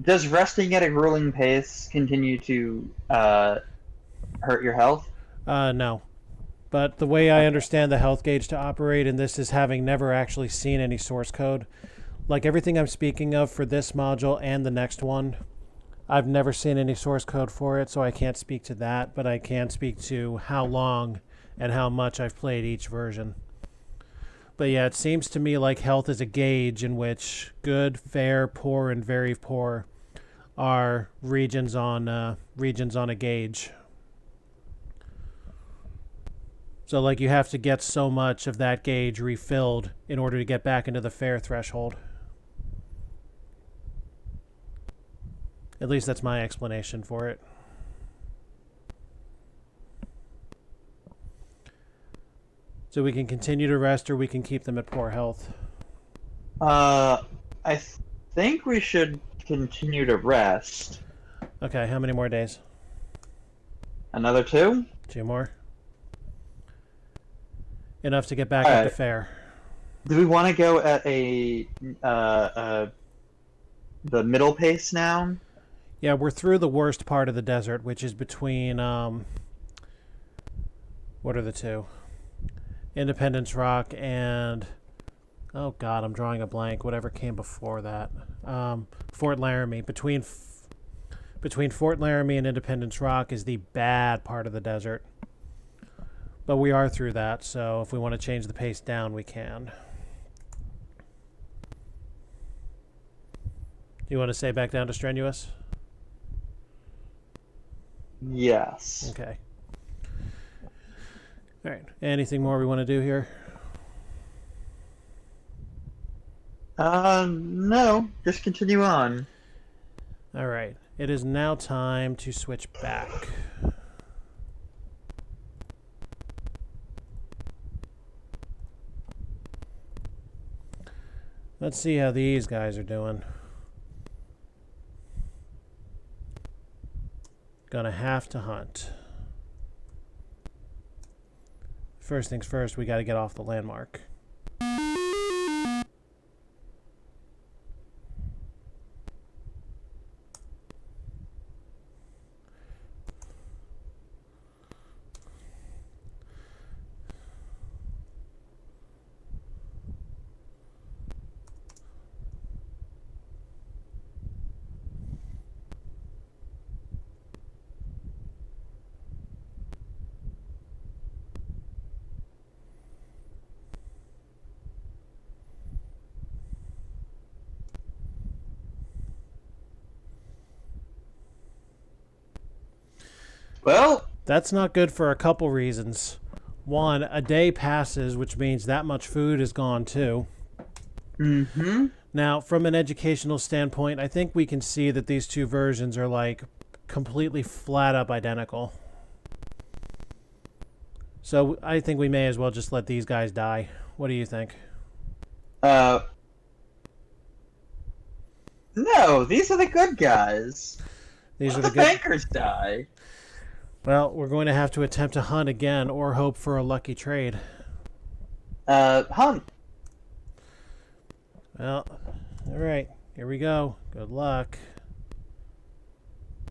Does resting at a grueling pace continue to hurt your health? No. But the way I understand the health gauge to operate, and this is having never actually seen any source code, like everything I'm speaking of for this module and the next one, I've never seen any source code for it, so I can't speak to that, but I can speak to how long and how much I've played each version. But yeah, it seems to me like health is a gauge in which good, fair, poor, and very poor are regions on a gauge. So like you have to get so much of that gauge refilled in order to get back into the fair threshold. At least that's my explanation for it. So we can continue to rest or we can keep them at poor health. I think we should continue to rest. Okay, how many more days? Another 2? 2 more? Enough to get back up to fair. Do we want to go at the middle pace now? Yeah, we're through the worst part of the desert, which is between what are the 2? Independence Rock and oh god, I'm drawing a blank. Whatever came before that, Fort Laramie. Between Fort Laramie and Independence Rock is the bad part of the desert. But we are through that, so if we want to change the pace down, we can. Do you want to say back down to strenuous? Yes. Okay. All right. Anything more we want to do here? No. Just continue on. All right. It is now time to switch back. Let's see how these guys are doing. Gonna have to hunt. First things first, we gotta get off the landmark. Well, That's not good for a couple reasons. One, a day passes, which means that much food is gone too. mm-hmm. Now, from an educational standpoint, I think we can see that these two versions are like completely flat up identical. So I think we may as well just let these guys die. What do you think? No, these are the good guys. These Let are the the good. bankers die. Well, we're going to have to attempt to hunt again or hope for a lucky trade. Hunt. Well, all right. Here we go. Good luck.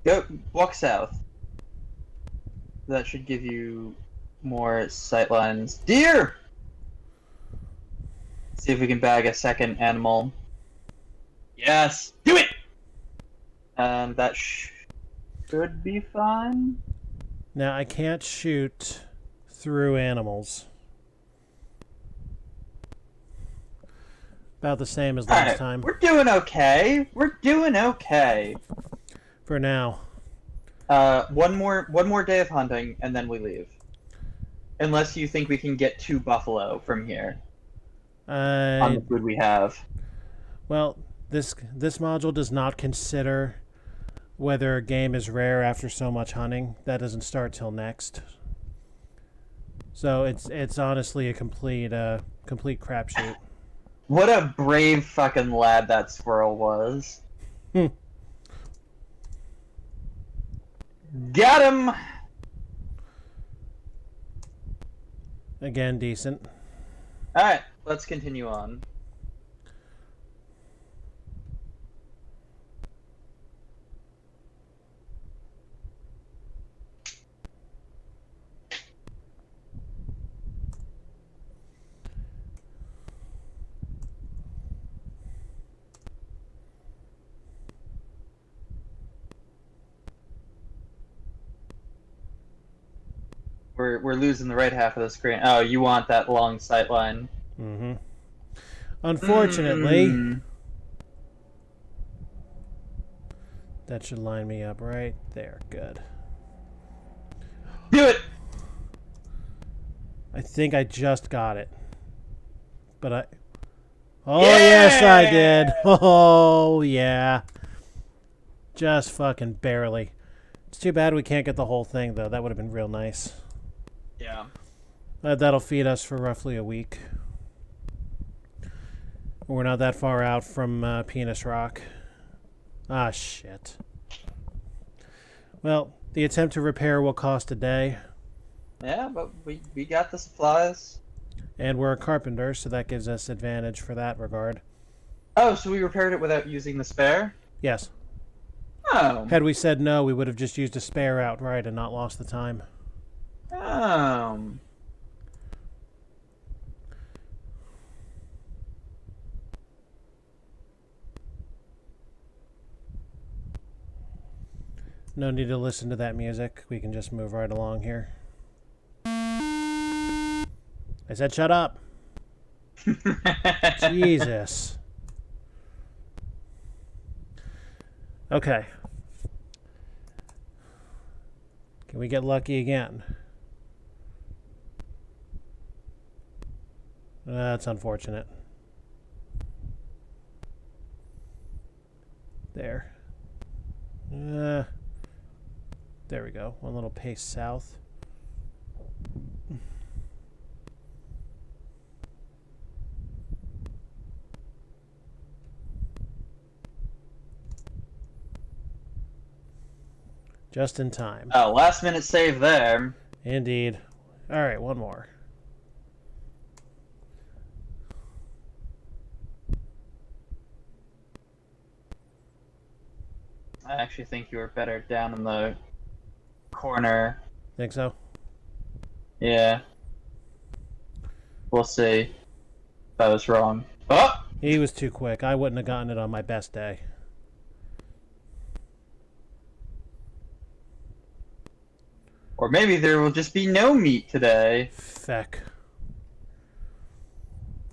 Go walk south. That should give you more sight lines. Deer! See if we can bag a second animal. Yes! Do it! And that should be fine. Now, I can't shoot through animals. About the same as last Alright, time. we're doing okay. We're doing okay. For now. One more day of hunting, and then we leave. Unless you think we can get to buffalo from here on the food we have. Well, this module does not consider whether a game is rare after so much hunting. That doesn't start till next. So it's honestly a complete crapshoot. What a brave fucking lad that squirrel was. Got him! Again, decent. Alright, let's continue on. We're losing the right half of the screen. Oh, you want that long sight line. Mm-hmm. Unfortunately, that should line me up right there. Good. Do it! I think I just got it. But I... Oh, yeah! Yes, I did. Oh, yeah. Just fucking barely. It's too bad we can't get the whole thing, though. That would have been real nice. Yeah. That'll feed us for roughly a week. We're not that far out from Penis Rock. Ah, shit. Well, the attempt to repair will cost a day. Yeah, but we got the supplies. And we're a carpenter, so that gives us advantage for that regard. Oh, so we repaired it without using the spare? Yes. Oh. Had we said no, we would have just used a spare outright and not lost the time. No need to listen to that music. We can just move right along here. I said shut up. Jesus. Okay. Can we get lucky again? That's unfortunate. There. There we go. One little pace south. Just in time. Oh, last minute save there. Indeed. All right, one more. I actually think you were better down in the corner. Think so? Yeah. We'll see if I was wrong. Oh! He was too quick. I wouldn't have gotten it on my best day. Or maybe there will just be no meat today. Feck.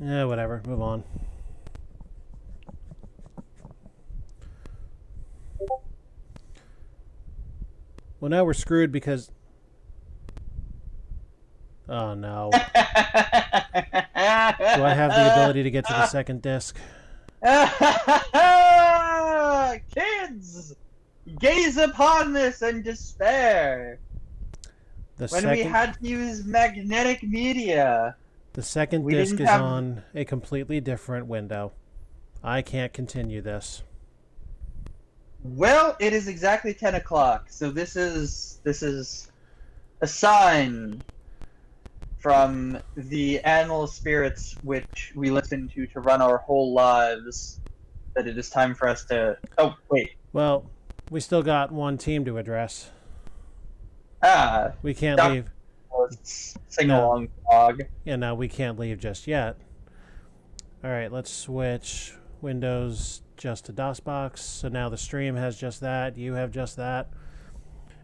Yeah, whatever. Move on. Well, now we're screwed because... Oh, no. Do I have the ability to get to the second disc? Kids, gaze upon this in despair. When we had to use magnetic media. The second disc is on a completely different window. I can't continue this. Well, it is exactly 10 o'clock, so this is a sign from the animal spirits which we listen to run our whole lives that it is time for us to... Oh, wait. Well, we still got one team to address. We can't leave. Sing-along dog. Yeah, no, we can't leave just yet. All right, let's switch Windows just to DOSBox. So now the stream has just that. You have just that.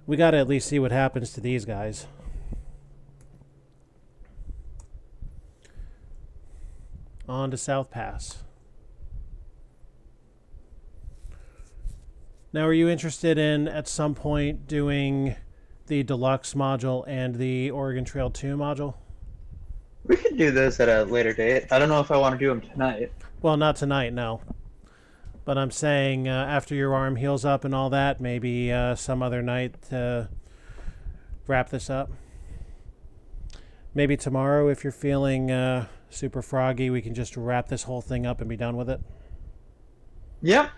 We got to at least see what happens to these guys. On to South Pass. Now, are you interested in, at some point, doing the Deluxe module and the Oregon Trail 2 module? We could do those at a later date. I don't know if I want to do them tonight. Well, not tonight, no. But I'm saying after your arm heals up and all that, maybe some other night to wrap this up. Maybe tomorrow, if you're feeling super froggy, we can just wrap this whole thing up and be done with it. Yep.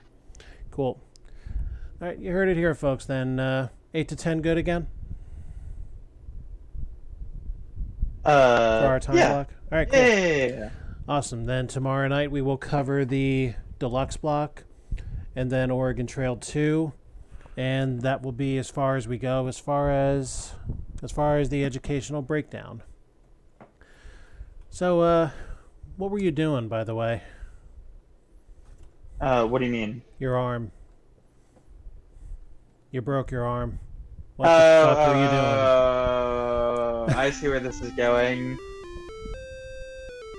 Cool. All right, you heard it here, folks. Then 8 to 10 good again? For our time block? All right, cool. Yeah. Awesome. Then tomorrow night we will cover the Deluxe block and then Oregon Trail 2. And that will be as far as we go as far as the educational breakdown. So, what were you doing, by the way? What do you mean? Your arm. You broke your arm. What the fuck were you doing? I see where this is going.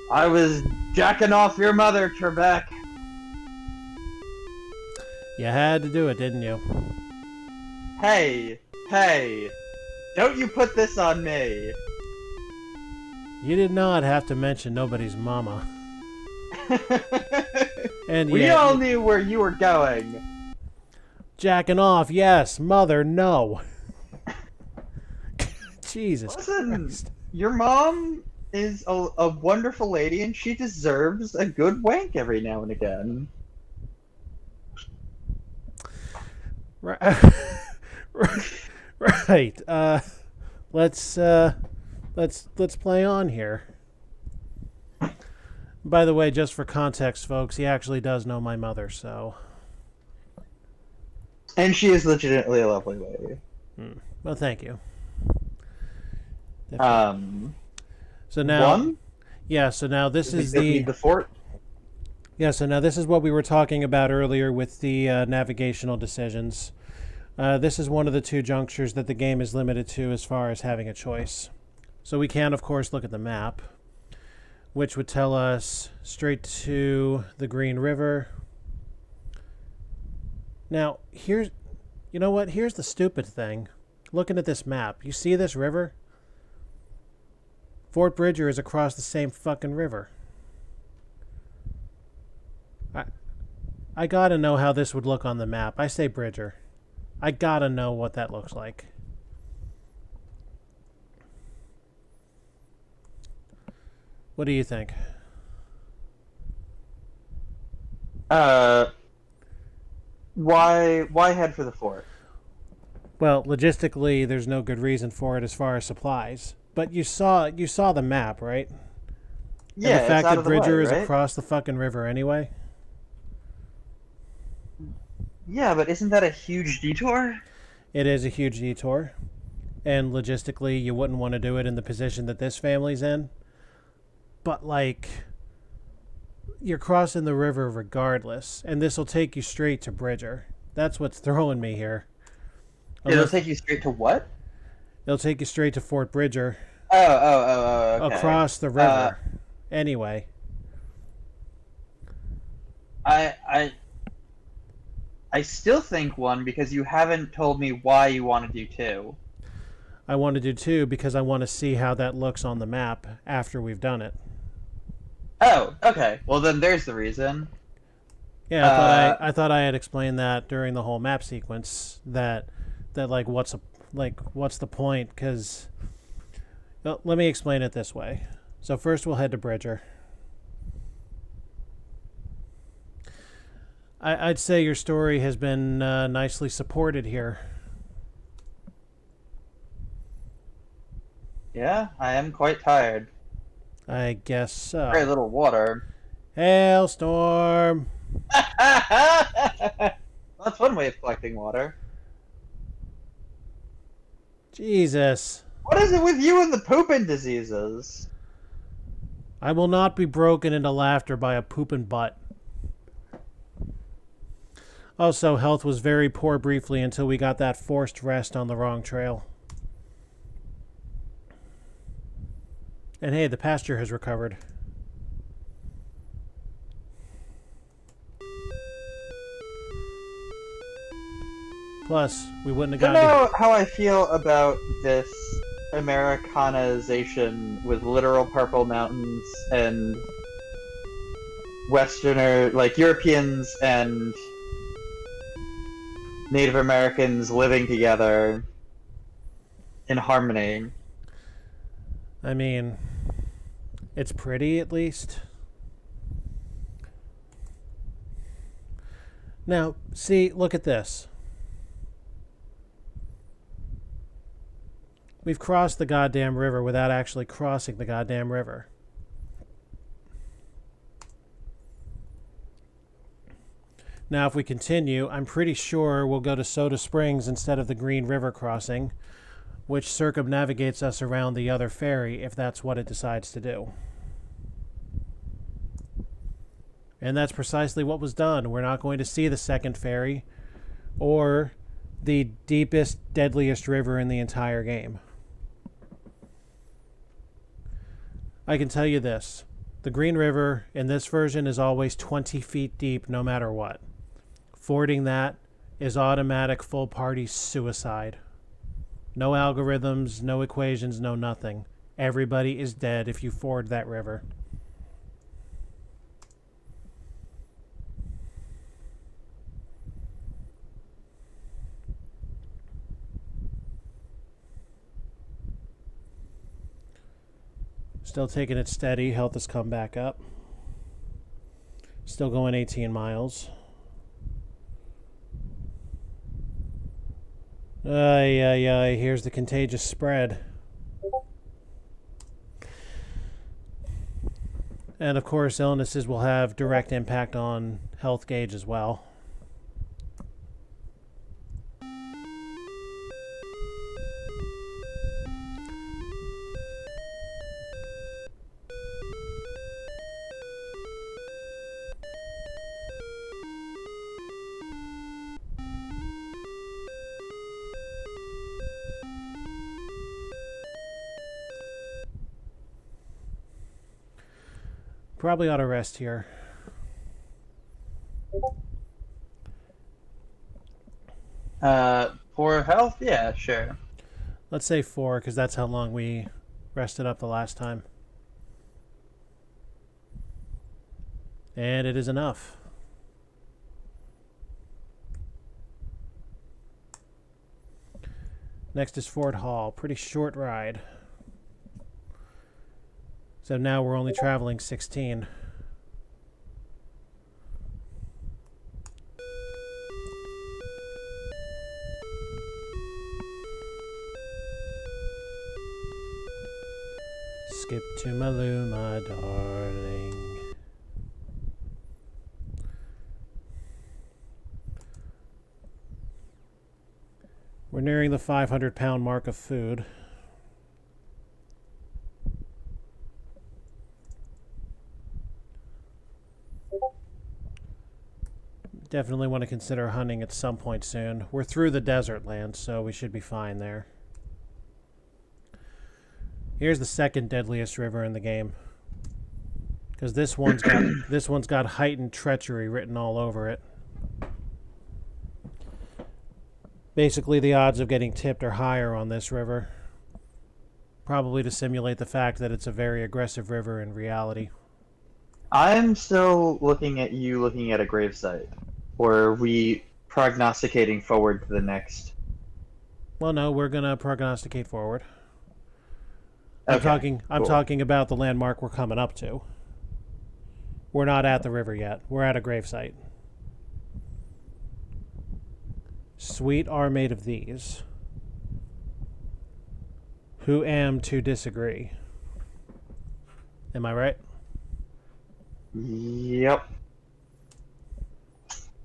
I was jacking off your mother, Trebek. You had to do it, didn't you? Hey, don't you put this on me. You did not have to mention nobody's mama. And we all knew where you were going. Jacking off, yes. Mother, no. Jesus Christ. Your mom is a wonderful lady, and she deserves a good wank every now and again. Right. Right. Let's play on here. By the way, just for context, folks, he actually does know my mother, so. And she is legitimately a lovely lady. Well, thank you. So now, so now this is the fort. Yeah, so now this is what we were talking about earlier with the navigational decisions. This is one of the two junctures that the game is limited to as far as having a choice. So we can, of course, look at the map, which would tell us straight to the Green River. Now, you know what? Here's the stupid thing. Looking at this map, you see this river? Fort Bridger is across the same fucking river. I gotta know how this would look on the map. I say Bridger. I gotta know what that looks like. What do you think? Why head for the fort? Well, logistically, there's no good reason for it as far as supplies. But you saw the map, right? Yeah, and the fact that Bridger way, right? is across the fucking river anyway. Yeah, but isn't that a huge detour? It is a huge detour. And logistically, you wouldn't want to do it in the position that this family's in. But, like, you're crossing the river regardless. And this will take you straight to Bridger. That's what's throwing me here. It'll take you straight to what? It'll take you straight to Fort Bridger. Oh, okay. Across the river. Anyway. I still think 1 because you haven't told me why you want to do 2. I want to do 2 because I want to see how that looks on the map after we've done it. Oh, okay. Well, then there's the reason. Yeah, I thought I had explained that during the whole map sequence that like what's the point? Because let me explain it this way. So first we'll head to Bridger. I'd say your story has been nicely supported here. Yeah, I am quite tired. I guess so. Very little water. Hailstorm! That's one way of collecting water. Jesus. What is it with you and the pooping diseases? I will not be broken into laughter by a pooping butt. Also, health was very poor briefly until we got that forced rest on the wrong trail. And hey, the pasture has recovered. Plus, we wouldn't have I don't gotten know how I feel about this Americanization with literal purple mountains and Westerner, like Europeans and Native Americans living together in harmony. I mean, it's pretty at least. Now, see, look at this. We've crossed the goddamn river without actually crossing the goddamn river. Now, if we continue, I'm pretty sure we'll go to Soda Springs instead of the Green River crossing, which circumnavigates us around the other ferry if that's what it decides to do. And that's precisely what was done. We're not going to see the second ferry or the deepest, deadliest river in the entire game. I can tell you this. The Green River in this version is always 20 feet deep no matter what. Fording that is automatic full party suicide. No algorithms, no equations, no nothing. Everybody is dead if you ford that river. Still taking it steady. Health has come back up. Still going 18 miles. Here's the contagious spread. And of course, illnesses will have direct impact on health gauge as well. Probably ought to rest here. For health? Yeah, sure. Let's say 4, because that's how long we rested up the last time. And it is enough. Next is Fort Hall. Pretty short ride. So now we're only traveling 16. Skip to Maloo, my darling. We're nearing the 500-pound mark of food. Definitely want to consider hunting at some point soon. We're through the desert land, so we should be fine there. Here's the second deadliest river in the game, because this one's got heightened treachery written all over it. Basically, the odds of getting tipped are higher on this river. Probably to simulate the fact that it's a very aggressive river in reality. I'm still looking at you looking at a gravesite. Or are we prognosticating forward to the next? Well, no, we're gonna prognosticate forward. I'm Okay, talking. I'm cool. talking about the landmark we're coming up to. We're not at the river yet. We're at a gravesite. Sweet are made of these. Who am to disagree? Am I right? Yep.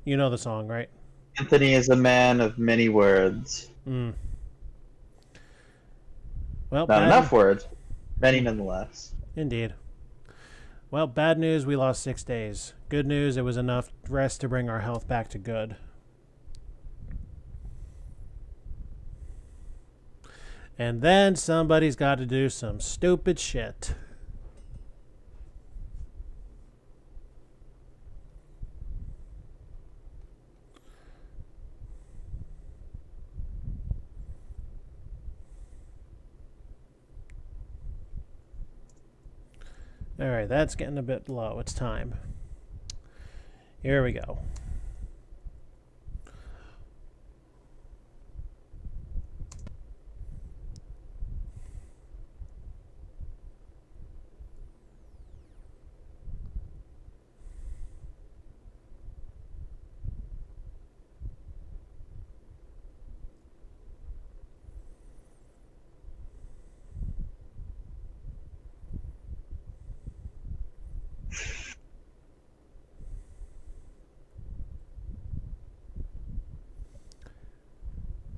You know the song, right? Anthony is a man of many words. Mm. Well, Not enough words. Many nonetheless. Indeed. Well, bad news, we lost 6 days. Good news, it was enough rest to bring our health back to good. And then somebody's got to do some stupid shit. Alright, that's getting a bit low. It's time. Here we go.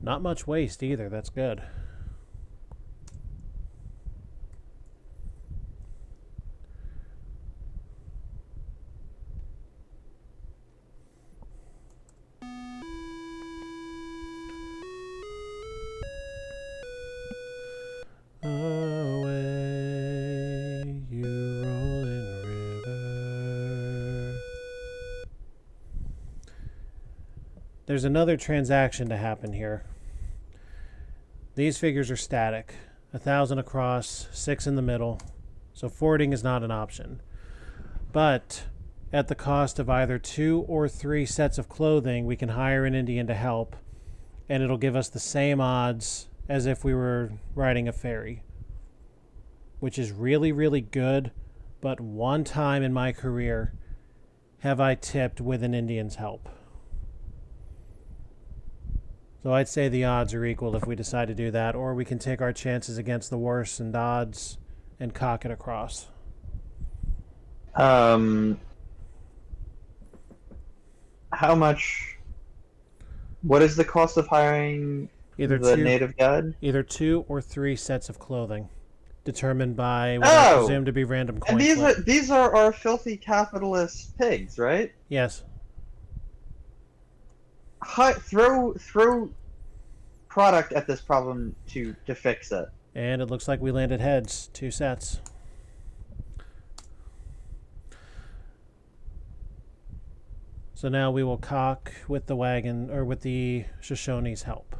Not much waste either. That's good. Away, you rolling river. There's another transaction to happen here. These figures are static. 1,000 across, 6 in the middle. So forwarding is not an option. But at the cost of either 2 or 3 sets of clothing, we can hire an Indian to help, and it'll give us the same odds as if we were riding a ferry, which is really, really good. But one time in my career have I tipped with an Indian's help. So I'd say the odds are equal if we decide to do that, or we can take our chances against the worst and odds and cock it across. How much? What is the cost of hiring the native guide? Either 2 or 3 sets of clothing, determined by what I presume to be random coin and flip. these are our filthy capitalist pigs, right? Yes. Throw product at this problem to fix it. And it looks like we landed heads. 2 sets. So now we will cock with the wagon, or with the Shoshone's help.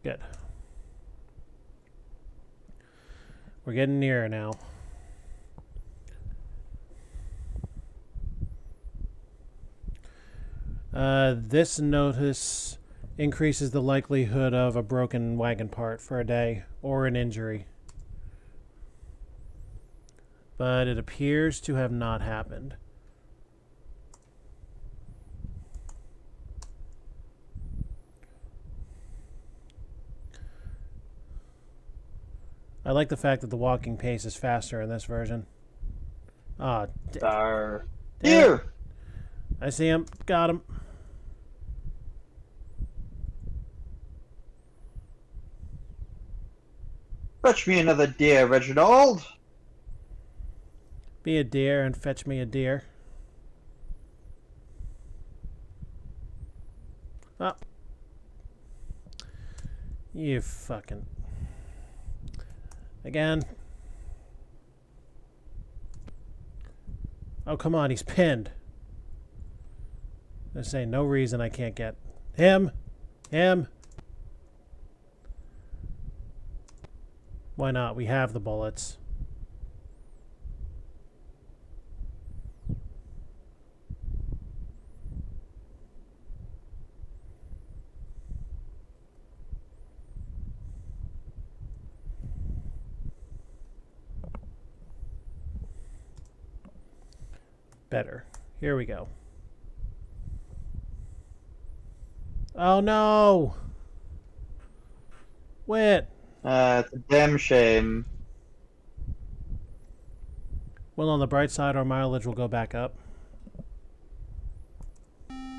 Good. We're getting nearer now. This notice increases the likelihood of a broken wagon part for a day or an injury. But it appears to have not happened. I like the fact that the walking pace is faster in this version. Ah, Here! I see him. Got him. Fetch me another deer, Reginald! Be a deer and fetch me a deer. Oh. You fucking... Again. Oh, come on, he's pinned. I say no reason I can't get him. Why not? We have the bullets. Better. Here we go. Oh no! Wait. It's a damn shame. Well, on the bright side, our mileage will go back up.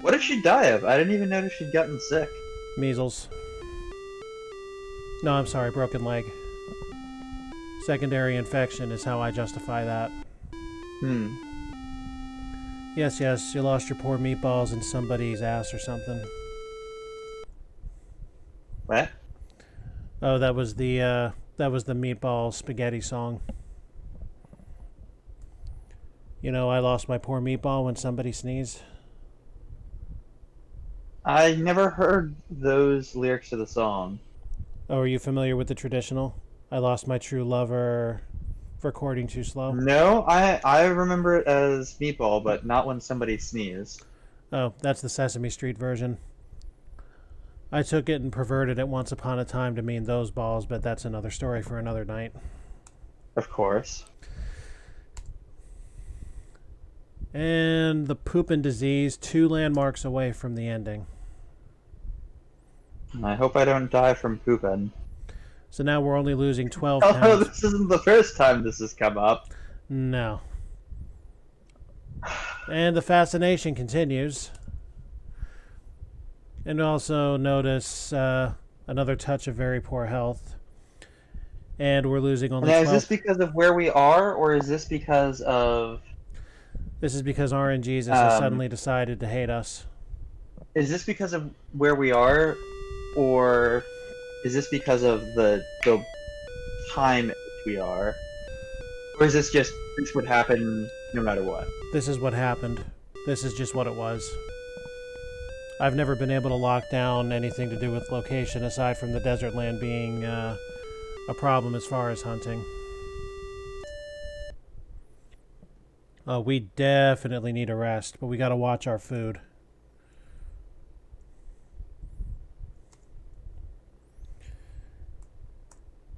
What did she die of? I didn't even notice she'd gotten sick. Measles. No, I'm sorry, broken leg. Secondary infection is how I justify that. Yes, you lost your poor meatballs in somebody's ass or something. What? Oh, that was the meatball spaghetti song. You know, I lost my poor meatball when somebody sneezed. I never heard those lyrics to the song. Oh, are you familiar with the traditional? I lost my true lover, recording too slow. No, I remember it as meatball, but not when somebody sneezed. Oh, that's the Sesame Street version. I took it and perverted it once upon a time to mean those balls, but that's another story for another night. Of course. And the poopin' disease, 2 landmarks away from the ending. I hope I don't die from pooping. So now we're only losing 12 Although pounds. this isn't the first time this has come up. No. And the fascination continues. And also notice another touch of very poor health. And we're losing only Now, 12. is this because of where we are, or is this because of... This is because RNGesus has suddenly decided to hate us. Is this because of where we are, or is this because of the time at which we are? Or is this just, this would happen no matter what? This is what happened. This is just what it was. I've never been able to lock down anything to do with location aside from the desert land being a problem as far as hunting. We definitely need a rest, but we gotta watch our food.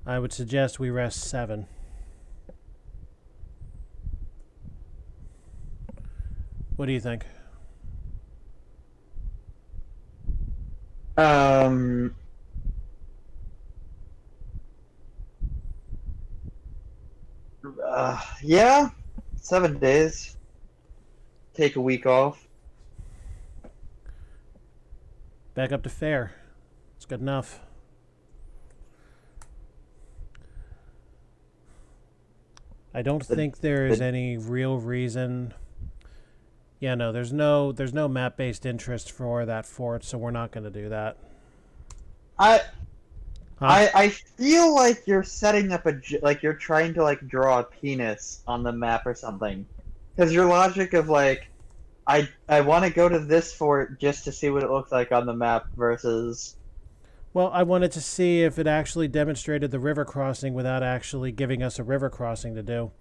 I would suggest we rest 7. What do you think? Yeah, 7 days. Take a week off. Back up to fair. It's good enough. I don't think there is any real reason. Yeah, no, there's no map-based interest for that fort, so we're not going to do that. I feel like you're setting up like you're trying to like draw a penis on the map or something, because your logic of like, I want to go to this fort just to see what it looks like on the map versus. Well, I wanted to see if it actually demonstrated the river crossing without actually giving us a river crossing to do.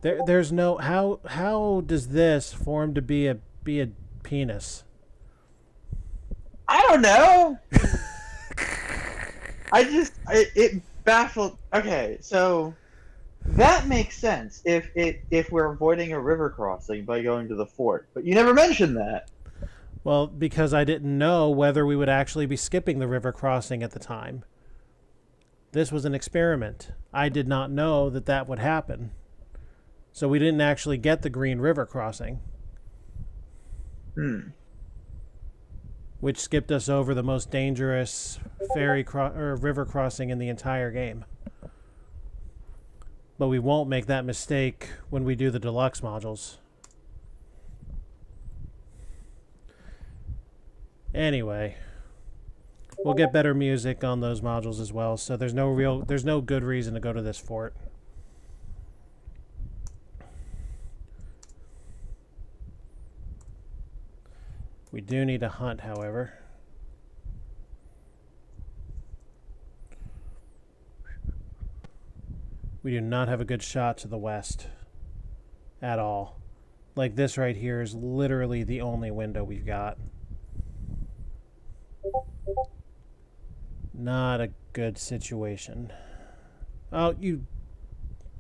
There's no how does this form to be a penis? I don't know. It baffled. Okay, so that makes sense if we're avoiding a river crossing by going to the fort, but you never mentioned that. Well, because I didn't know whether we would actually be skipping the river crossing at the time. This was an experiment. I did not know that that would happen. So we didn't actually get the Green River crossing. Which skipped us over the most dangerous river crossing in the entire game. But we won't make that mistake when we do the deluxe modules. Anyway, we'll get better music on those modules as well, so there's no good reason to go to this fort. We do need to hunt, however. We do not have a good shot to the west at all. Like, this right here is literally the only window we've got. Not a good situation. Oh, you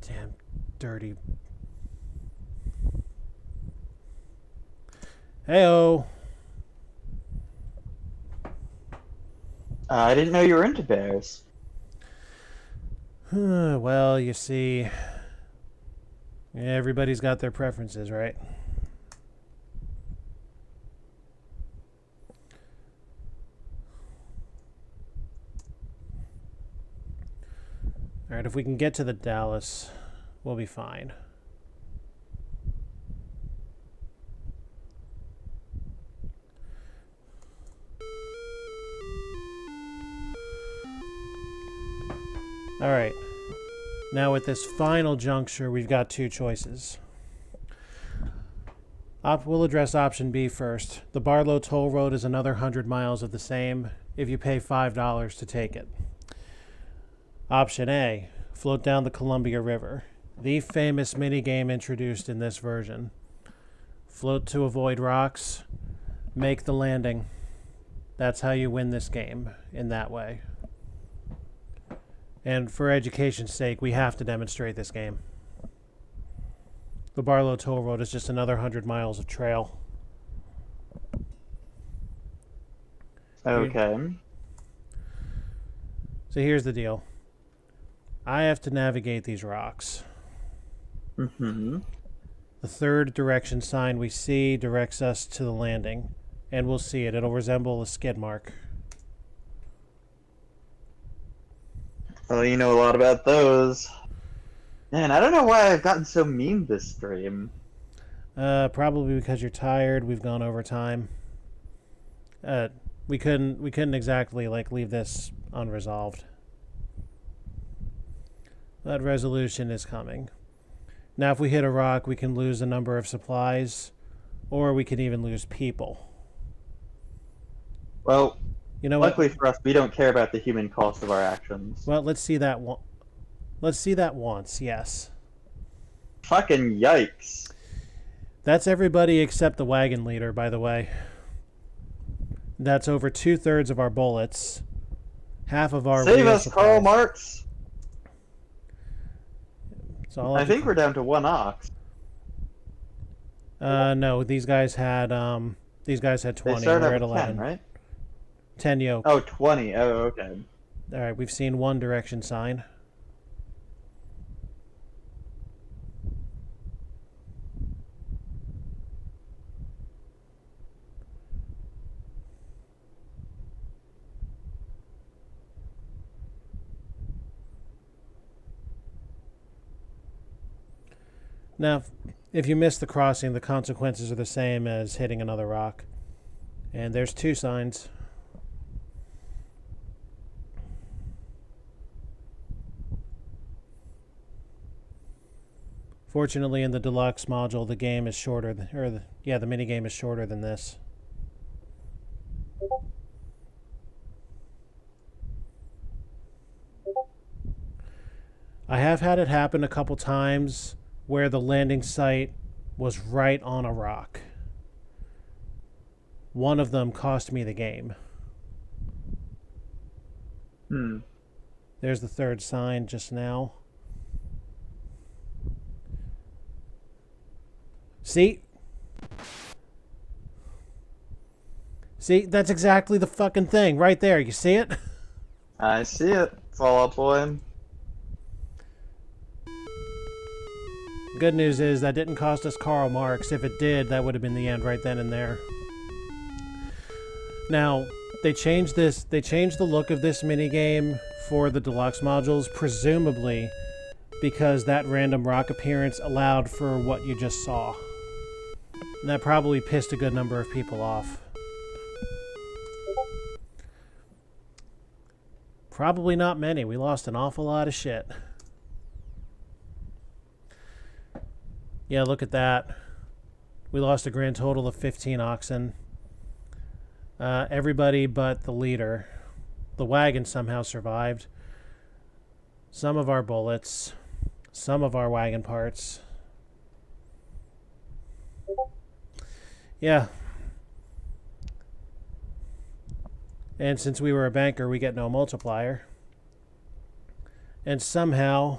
damn dirty. Heyo. I didn't know you were into bears. Well, you see, everybody's got their preferences, right? All right, if we can get to the Dallas, we'll be fine. All right. Now at this final juncture, we've got two choices. We'll address option B first. The Barlow Toll Road is another 100 miles of the same if you pay $5 to take it. Option A, float down the Columbia River, the famous minigame introduced in this version. Float to avoid rocks, make the landing. That's how you win this game, in that way. And for education's sake, we have to demonstrate this game. The Barlow Toll Road is just another 100 miles of trail. Okay. So here's the deal. I have to navigate these rocks. Mm-hmm. The third direction sign we see directs us to the landing. And we'll see it. It'll resemble a skid mark. Well, you know a lot about those. Man, I don't know why I've gotten so mean this stream. Probably because you're tired. We've gone over time. We couldn't exactly leave this unresolved. That resolution is coming. Now, if we hit a rock, we can lose a number of supplies, or we can even lose people. Well, you know luckily what? for us, we don't care about the human cost of our actions. Well, let's see that one. Let's see that once. Yes. Fucking yikes! That's everybody except the wagon leader, by the way. That's over 2/3 of our bullets. Half of our. Save us, supplies. Karl Marx. I think we're down to 1 ox. No, these guys had 20. They started We're out at with 11. 10, right? 10 yoke. Oh, 20. Oh, okay. All right, we've seen one direction sign. Now, if you miss the crossing, the consequences are the same as hitting another rock. And there's 2 signs. Fortunately, in the deluxe module, the game is shorter, the mini game is shorter than this. I have had it happen a couple times where the landing site was right on a rock. One of them cost me the game. There's the 3rd sign just now. See? See, that's exactly the fucking thing right there. You see it? I see it, Fall Out Boy. Good news is that didn't cost us Karl Marx. If it did, that would have been the end right then and there. Now, they changed the look of this minigame for the deluxe modules, presumably because that random rock appearance allowed for what you just saw. And that probably pissed a good number of people off. Probably not many. We lost an awful lot of shit. Yeah, look at that. We lost a grand total of 15 oxen. Everybody but the leader. The wagon somehow survived. Some of our bullets. Some of our wagon parts. Yeah. And since we were a banker, we get no multiplier. And somehow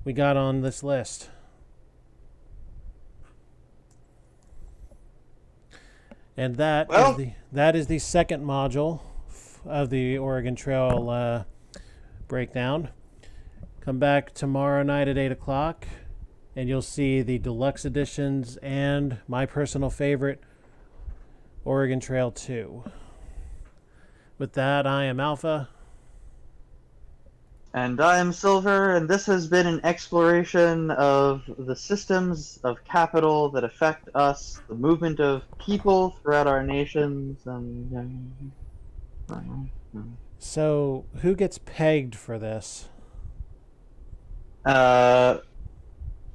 we got on this list. And that is the second module of the Oregon Trail breakdown. Come back tomorrow night at 8 o'clock, and you'll see the deluxe editions and my personal favorite, Oregon Trail 2. With that, I am Alpha. And I am Silver, and this has been an exploration of the systems of capital that affect us, the movement of people throughout our nations, and... So, who gets pegged for this?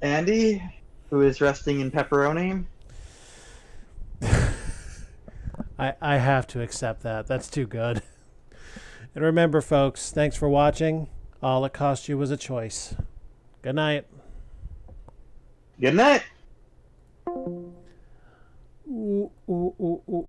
Andy, who is resting in pepperoni. I have to accept that. That's too good. And remember, folks, thanks for watching. All it cost you was a choice. Good night. Good night. Ooh, ooh, ooh, ooh.